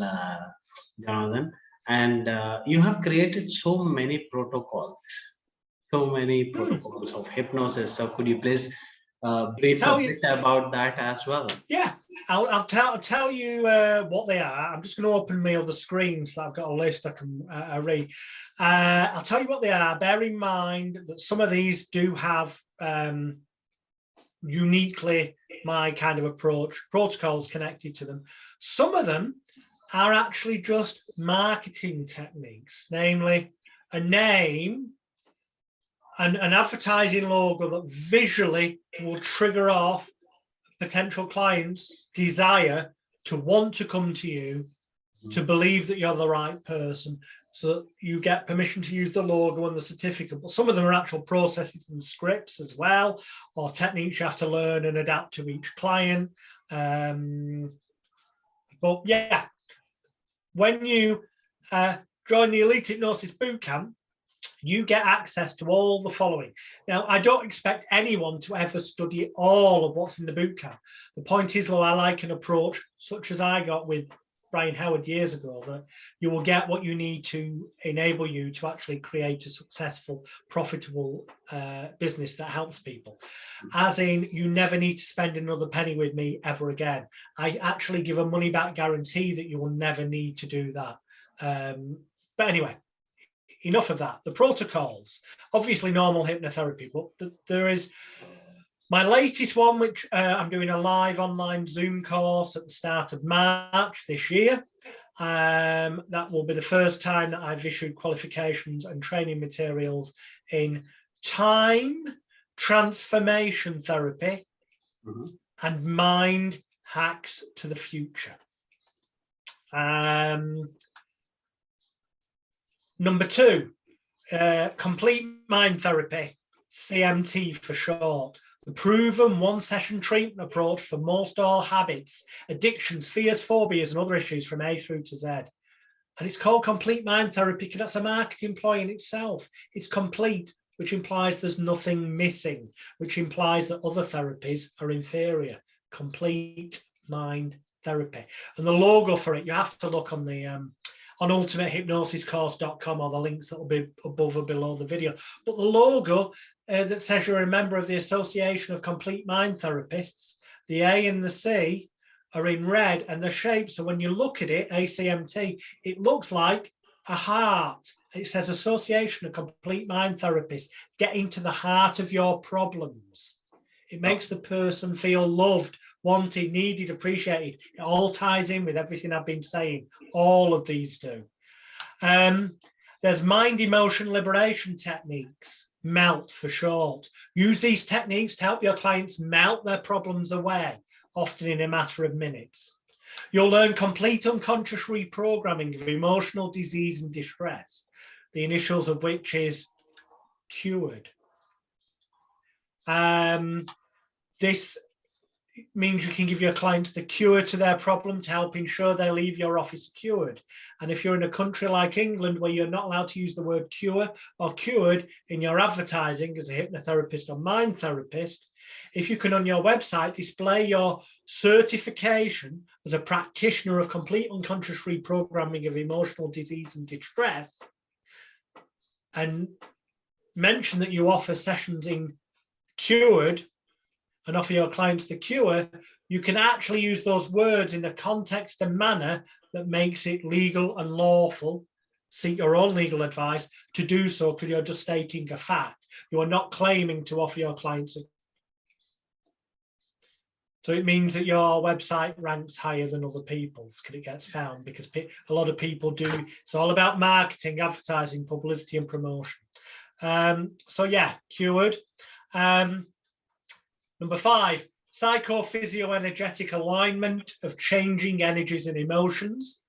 Jonathan. And you have created so many protocols of hypnosis. So could you please brief a bit about that as well? Yeah, I'll tell you what they are. I'm just going to open my other screen so I've got a list I can read. I'll tell you what they are. Bear in mind that some of these do have uniquely my kind of approach, protocols connected to them. Some of them are actually just marketing techniques, namely a name, an advertising logo that visually will trigger off potential clients' desire to want to come to you, to believe that you're the right person, so that you get permission to use the logo and the certificate. But some of them are actual processes and scripts as well, or techniques you have to learn and adapt to each client. But yeah, when you join the Elite Hypnosis Bootcamp, you get access to all the following. Now, I don't expect anyone to ever study all of what's in the bootcamp. The point is, though, I like an approach such as I got with Brian Howard years ago, that you will get what you need to enable you to actually create a successful, profitable business that helps people. As in, you never need to spend another penny with me ever again. I actually give a money back guarantee that you will never need to do that. But anyway, enough of that. The protocols, obviously normal hypnotherapy, but there is my latest one, which I'm doing a live online Zoom course at the start of March this year. That will be the first time that I've issued qualifications and training materials in time transformation therapy and mind hacks to the future. Number 2, complete mind therapy, CMT for short. The proven one-session treatment approach for most all habits, addictions, fears, phobias, and other issues from A through to Z. And it's called complete mind therapy because that's a marketing ploy in itself. It's complete, which implies there's nothing missing, which implies that other therapies are inferior. Complete mind therapy. And the logo for it, you have to look on the on ultimatehypnosiscourse.com, or the links that will be above or below the video. But the logo that says you're a member of the Association of Complete Mind Therapists, the A and the C are in red, and the shape, so when you look at it, ACMT, it looks like a heart. It says Association of Complete Mind Therapists, getting to the heart of your problems. It makes the person feel loved, wanted, needed, appreciated. It all ties in with everything I've been saying. All of these do. There's mind emotion liberation techniques, MELT for short. Use these techniques to help your clients melt their problems away, often in a matter of minutes. You'll learn complete unconscious reprogramming of emotional disease and distress, the initials of which is cured. This means you can give your clients the cure to their problem to help ensure they leave your office cured. And if you're in a country like England where you're not allowed to use the word cure or cured in your advertising as a hypnotherapist or mind therapist, if you can on your website display your certification as a practitioner of complete unconscious reprogramming of emotional disease and distress, and mention that you offer sessions in cured and offer your clients the cure, you can actually use those words in a context and manner that makes it legal and lawful. Seek your own legal advice to do so, because you're just stating a fact. You are not claiming to offer your clients so it means that your website ranks higher than other people's because it gets found, because a lot of people do. It's all about marketing, advertising, publicity, and promotion. So yeah, cured. Number 5, psychophysio-energetic alignment of changing energies and emotions,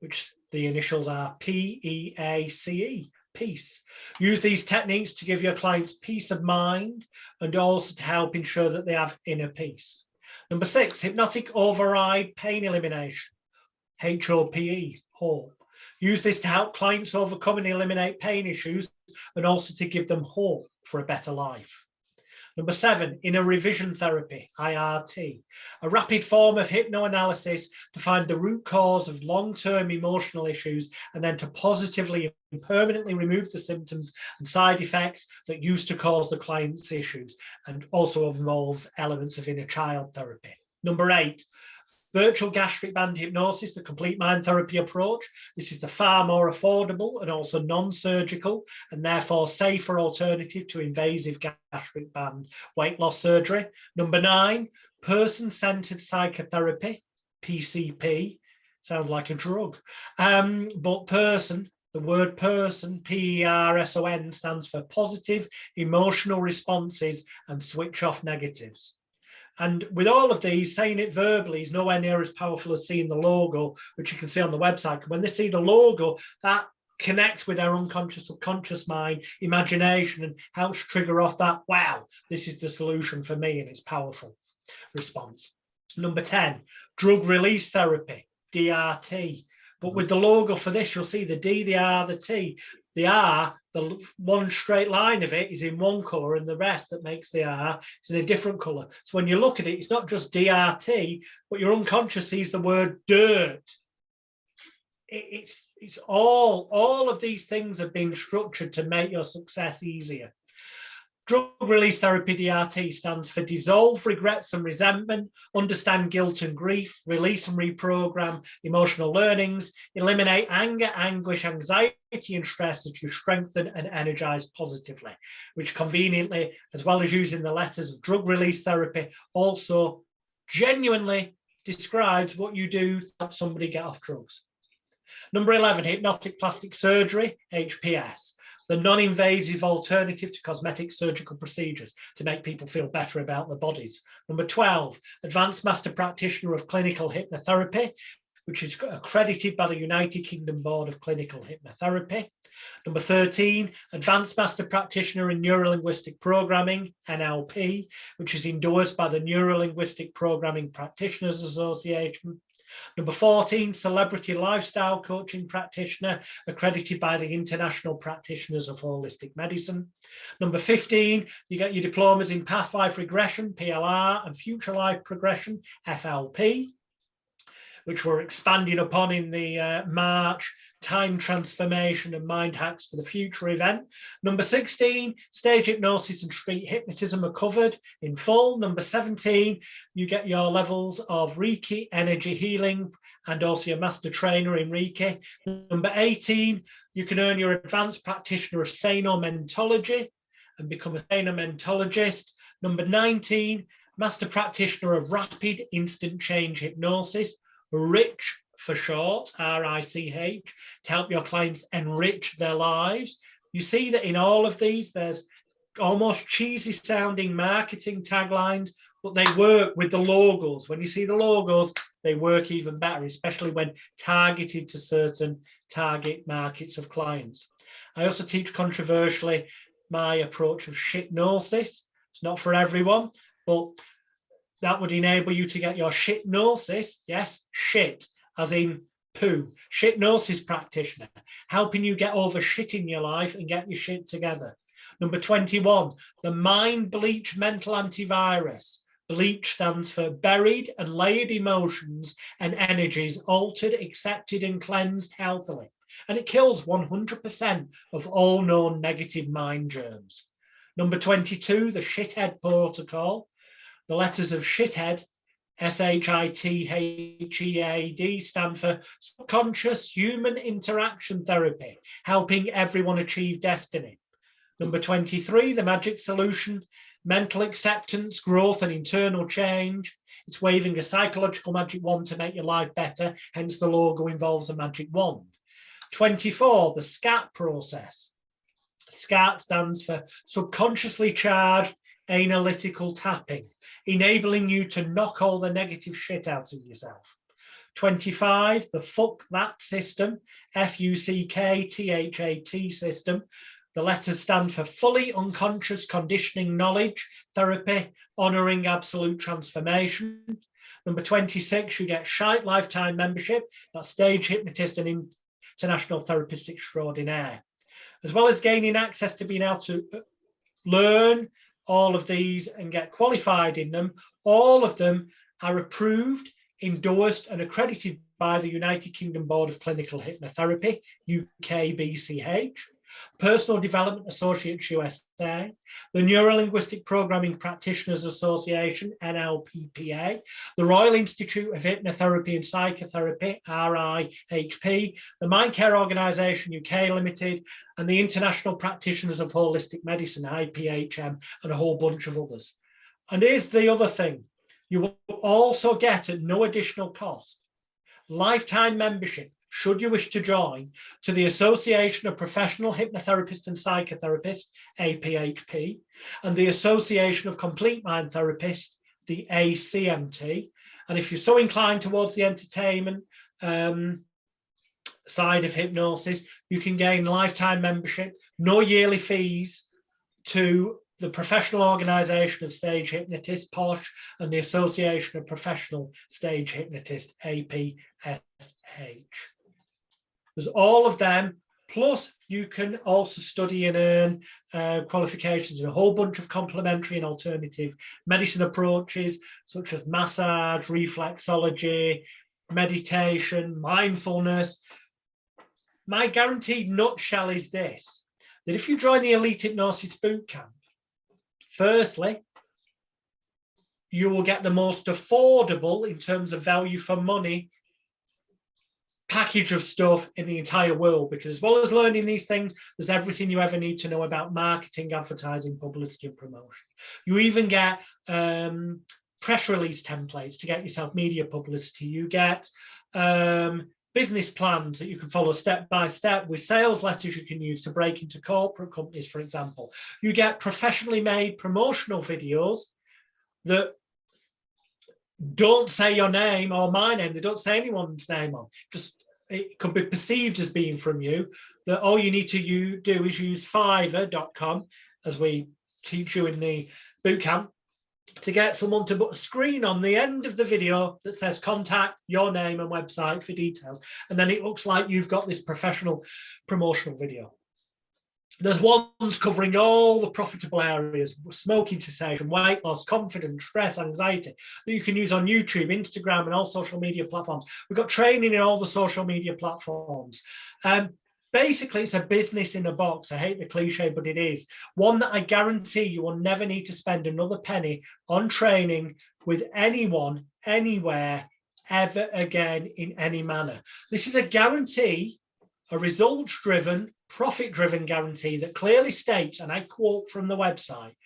which the initials are PEACE, peace. Use these techniques to give your clients peace of mind and also to help ensure that they have inner peace. Number 6, hypnotic override pain elimination, HOPE, hope. Use this to help clients overcome and eliminate pain issues and also to give them hope for a better life. Number 7, inner revision therapy, IRT, a rapid form of hypnoanalysis to find the root cause of long-term emotional issues and then to positively and permanently remove the symptoms and side effects that used to cause the client's issues, and also involves elements of inner child therapy. Number 8, virtual gastric band hypnosis, the complete mind therapy approach. This is the far more affordable and also non-surgical and therefore safer alternative to invasive gastric band weight loss surgery. Number 9, person-centered psychotherapy, PCP. Sounds like a drug. But person, the word person, PERSON, stands for positive emotional responses and switch off negatives. And with all of these, saying it verbally is nowhere near as powerful as seeing the logo, which you can see on the website. When they see the logo, that connects with their unconscious, subconscious mind, imagination, and helps trigger off that, wow, this is the solution for me, and it's powerful response. Number 10, drug release therapy, DRT. But with the logo for this, you'll see the D, the R, the T. The R, the one straight line of it is in one color, and the rest that makes the R is in a different color. So when you look at it, it's not just DRT, but your unconscious sees the word dirt. It's all of these things have been structured to make your success easier. Drug release therapy, DRT, stands for dissolve regrets and resentment, understand guilt and grief, release and reprogram emotional learnings, eliminate anger, anguish, anxiety, and stress as you strengthen and energize positively, which conveniently, as well as using the letters of drug release therapy, also genuinely describes what you do to help somebody get off drugs. Number 11, hypnotic plastic surgery, HPS. The non-invasive alternative to cosmetic surgical procedures to make people feel better about their bodies. Number 12, Advanced Master Practitioner of Clinical Hypnotherapy, which is accredited by the United Kingdom Board of Clinical Hypnotherapy. Number 13, Advanced Master Practitioner in Neurolinguistic Programming, NLP, which is endorsed by the Neurolinguistic Programming Practitioners Association. Number 14, Celebrity Lifestyle Coaching Practitioner, accredited by the International Practitioners of Holistic Medicine. Number 15, you get your diplomas in Past Life Regression, PLR, and Future Life Progression, FLP, which we're expanding upon in the March Time Transformation and Mind Hacks for the Future event. Number 16, stage hypnosis and street hypnotism are covered in full. Number 17, you get your levels of Reiki, energy healing, and also your master trainer in Reiki. Number 18, you can earn your advanced practitioner of Sano-Mentology and become a Sano-Mentologist. Number 19, master practitioner of rapid instant change hypnosis, RICH for short, RICH, to help your clients enrich their lives. You see that in all of these, there's almost cheesy sounding marketing taglines, but they work with the logos. When you see the logos, they work even better, especially when targeted to certain target markets of clients. I also teach controversially my approach of shitnosis. It's not for everyone, but that would enable you to get your shitnosis, yes, shit, as in poo, shitnosis practitioner, helping you get over shit in your life and get your shit together. Number 21, the Mind Bleach Mental Antivirus. Bleach stands for buried and layered emotions and energies altered, accepted, and cleansed healthily. And it kills 100% of all known negative mind germs. Number 22, the Shithead Protocol. The letters of shithead, SHITHEAD, stand for subconscious human interaction therapy, helping everyone achieve destiny. Number 23, the magic solution, mental acceptance, growth, and internal change. It's waving a psychological magic wand to make your life better, hence the logo involves a magic wand. 24, the SCAT process. SCAT stands for subconsciously charged analytical tapping, enabling you to knock all the negative shit out of yourself. 25, the Fuck That system, FUCKTHAT system. The letters stand for Fully Unconscious Conditioning Knowledge Therapy, Honoring Absolute Transformation. Number 26, you get Shite Lifetime Membership. That's Stage Hypnotist and International Therapist Extraordinaire. As well as gaining access to being able to learn all of these and get qualified in them, all of them are approved, endorsed and accredited by the United Kingdom Board of Clinical Hypnotherapy, UKBCH, Personal Development Associates USA, the Neuro-Linguistic Programming Practitioners Association, NLPPA, the Royal Institute of Hypnotherapy and Psychotherapy, RIHP, the Mindcare Organisation UK Limited, and the International Practitioners of Holistic Medicine, IPHM, and a whole bunch of others. And here's the other thing. You will also get at no additional cost lifetime membership, should you wish to join, to the Association of Professional Hypnotherapists and Psychotherapists, APHP, and the Association of Complete Mind Therapists, the ACMT. And if you're so inclined towards the entertainment side of hypnosis, you can gain lifetime membership, no yearly fees, to the Professional Organisation of Stage Hypnotists, POSH, and the Association of Professional Stage Hypnotists, APSH. There's all of them, plus you can also study and earn qualifications in a whole bunch of complementary and alternative medicine approaches, such as massage, reflexology, meditation, mindfulness. My guaranteed nutshell is this, that if you join the Elite Hypnosis Bootcamp, firstly, you will get the most affordable in terms of value for money package of stuff in the entire world, because as well as learning these things, there's everything you ever need to know about marketing, advertising, publicity, and promotion. You even get press release templates to get yourself media publicity. You get business plans that you can follow step by step with sales letters you can use to break into corporate companies, for example. You get professionally made promotional videos that don't say your name or my name. They don't say anyone's name on. Just it could be perceived as being from you. That all you need to do is use Fiverr.com, as we teach you in the bootcamp, to get someone to put a screen on the end of the video that says contact, your name and website for details. And then it looks like you've got this professional promotional video. There's ones covering all the profitable areas: smoking cessation, weight loss, confidence, stress, anxiety, that you can use on YouTube, Instagram, and all social media platforms. We've got training in all the social media platforms. Basically, it's a business in a box. I hate the cliche, but it is one that I guarantee you will never need to spend another penny on training with anyone, anywhere, ever again in any manner. This is a guarantee, a results-driven, profit-driven guarantee that clearly states, and I quote from the website,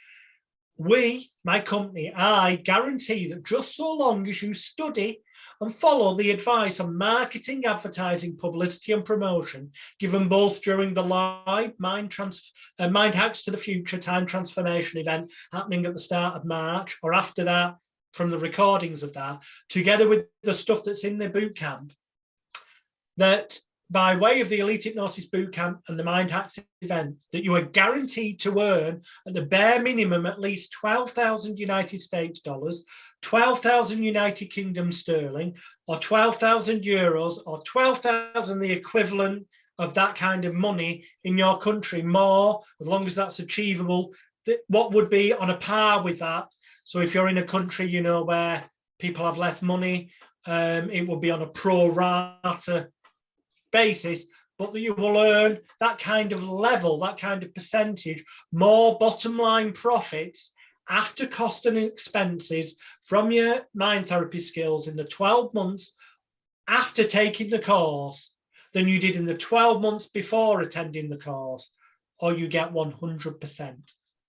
we, my company, I guarantee that just so long as you study and follow the advice on marketing, advertising, publicity, and promotion given both during the live Mind Hacks to the Future time transformation event happening at the start of March, or after that, from the recordings of that, together with the stuff that's in the bootcamp, that by way of the Elite Hypnosis Bootcamp and the Mind Hacks event, that you are guaranteed to earn at the bare minimum at least 12,000 United States dollars, 12,000 United Kingdom sterling, or 12,000 euros, or 12,000 the equivalent of that kind of money in your country, more, as long as that's achievable, what would be on a par with that. So if you're in a country, you know, where people have less money, it will be on a pro rata basis, but that you will earn that kind of level, that kind of percentage, more bottom line profits after cost and expenses from your mind therapy skills in the 12 months after taking the course than you did in the 12 months before attending the course, or you get 100%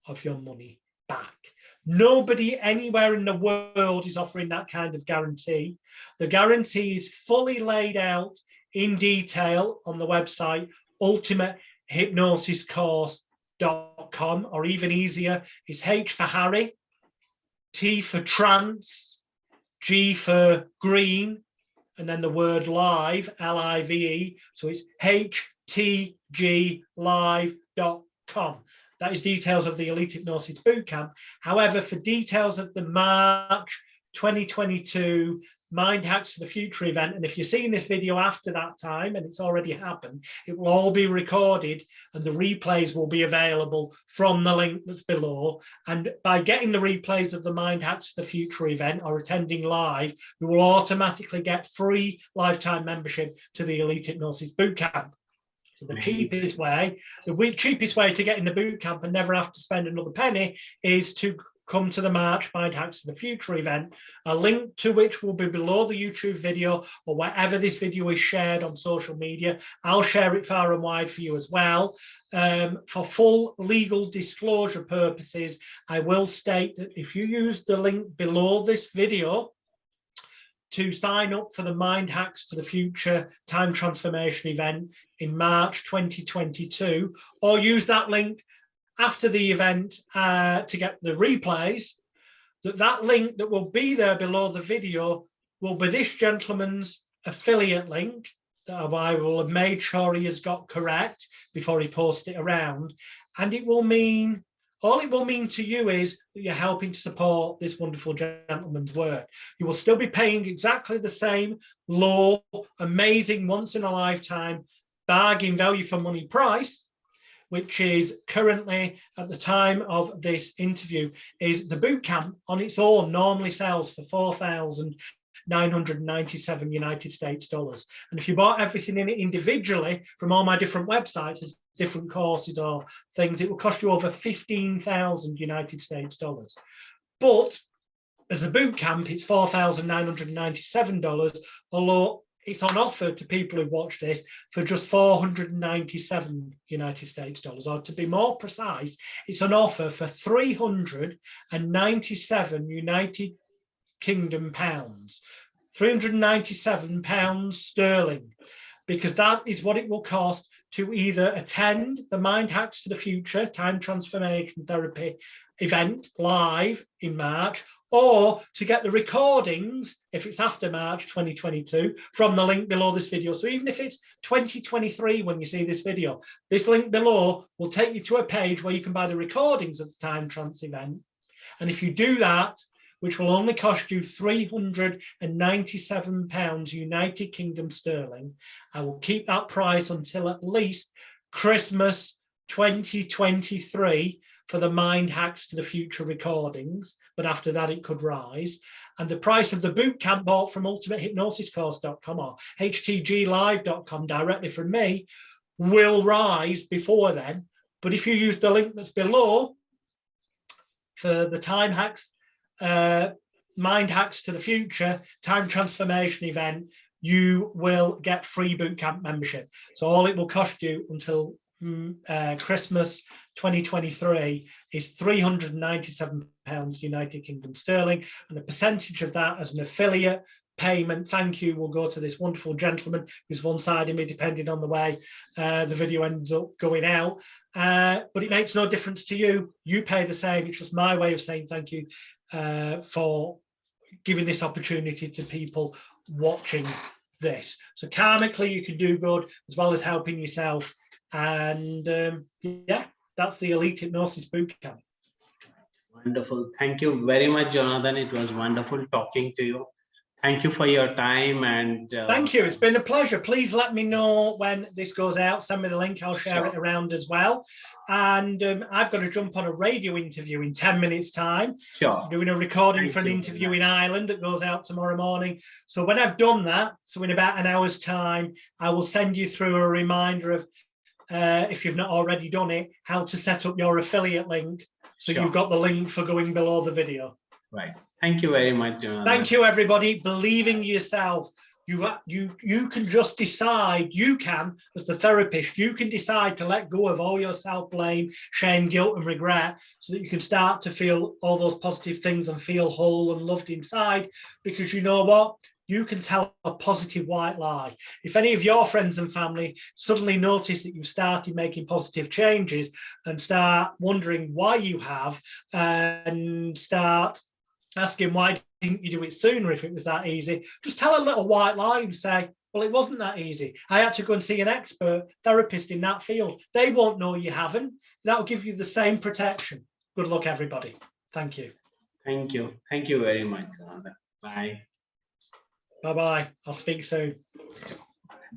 of your money back. Nobody anywhere in the world is offering that kind of guarantee. The guarantee is fully laid out in detail on the website, ultimatehypnosiscourse.com, or even easier is H for Harry, T for trance, G for green, and then the word live, L-I-V-E. So it's htglive.com. That is details of the Elite Hypnosis Bootcamp. However, for details of the March 2022 Mind Hacks for the Future event, and if you're seeing this video after that time and it's already happened, it will all be recorded and the replays will be available from the link that's below. And by getting the replays of the Mind Hacks for the Future event or attending live, you will automatically get free lifetime membership to the Elite Hypnosis Bootcamp. So the cheapest way to get in the bootcamp and never have to spend another penny is to come to the March Mind Hacks for the Future event, a link to which will be below the YouTube video or wherever this video is shared on social media. I'll share it far and wide for you as well. For full legal disclosure purposes, I will state that if you use the link below this video to sign up for the Mind Hacks to the Future Time Transformation event in March 2022, or use that link after the event to get the replays, that link that will be there below the video will be this gentleman's affiliate link that I will have made sure he has got correct before he posts it around. And it will mean, all it will mean to you is that you're helping to support this wonderful gentleman's work. You will still be paying exactly the same low, amazing, once in a lifetime bargain value for money price, which is currently, at the time of this interview, is the bootcamp on its own normally sells for $4,997 United States dollars. And if you bought everything in it individually from all my different websites as different courses or things, it will cost you over 15,000 United States dollars. But as a bootcamp, it's $4,997, although it's on offer to people who watch this for just 497 United States dollars, or to be more precise, it's on offer for 397 United Kingdom pounds, 397 pounds sterling, because that is what it will cost to either attend the Mind Hacks to the Future Time Transformation Therapy event live in March, or to get the recordings, if it's after March 2022, from the link below this video. So even if it's 2023 when you see this video, this link below will take you to a page where you can buy the recordings of the Time Trans event. And if you do that, which will only cost you £397 United Kingdom sterling, I will keep that price until at least Christmas 2023 for the Mind Hacks to the Future recordings, but after that it could rise. And the price of the bootcamp bought from ultimatehypnosiscourse.com or htglive.com directly from me will rise before then. But if you use the link that's below for the Time Hacks, Mind Hacks to the Future Time Transformation event, you will get free bootcamp membership. So all it will cost you until Christmas 2023 is £397 United Kingdom sterling, and a percentage of that as an affiliate payment, thank you, will go to this wonderful gentleman who's one-sided me, depending on the way the video ends up going out. But it makes no difference to you. You pay the same. It's just my way of saying thank you for giving this opportunity to people watching this. So karmically, you can do good as well as helping yourself. And yeah, that's the Elite Hypnosis Bootcamp. Wonderful. Thank you very much, Jonathan. It was wonderful talking to you. Thank you for your time. And thank you. It's been a pleasure. Please let me know when this goes out. Send me the link. I'll share it around as well. And I've got to jump on a radio interview in 10 minutes time. Sure. Doing a recording for an interview in Ireland that goes out tomorrow morning. So when I've done that, so in about an hour's time, I will send you through a reminder of, if you've not already done it, how to set up your affiliate link. So you've got the link for going below the video. Right. Thank you very much, Jonathan. Thank you, everybody. Believe in yourself. You can just decide, you can, as the therapist, you can decide to let go of all your self-blame, shame, guilt, and regret, so that you can start to feel all those positive things and feel whole and loved inside. Because you know what? You can tell a positive white lie. If any of your friends and family suddenly notice that you've started making positive changes and start wondering why you have, and start asking, why didn't you do it sooner if it was that easy? Just tell a little white lie and say, well, it wasn't that easy. I had to go and see an expert therapist in that field. They won't know you haven't. That'll give you the same protection. Good luck, everybody. Thank you. Thank you. Thank you very much. Bye. Bye-bye. I'll speak soon.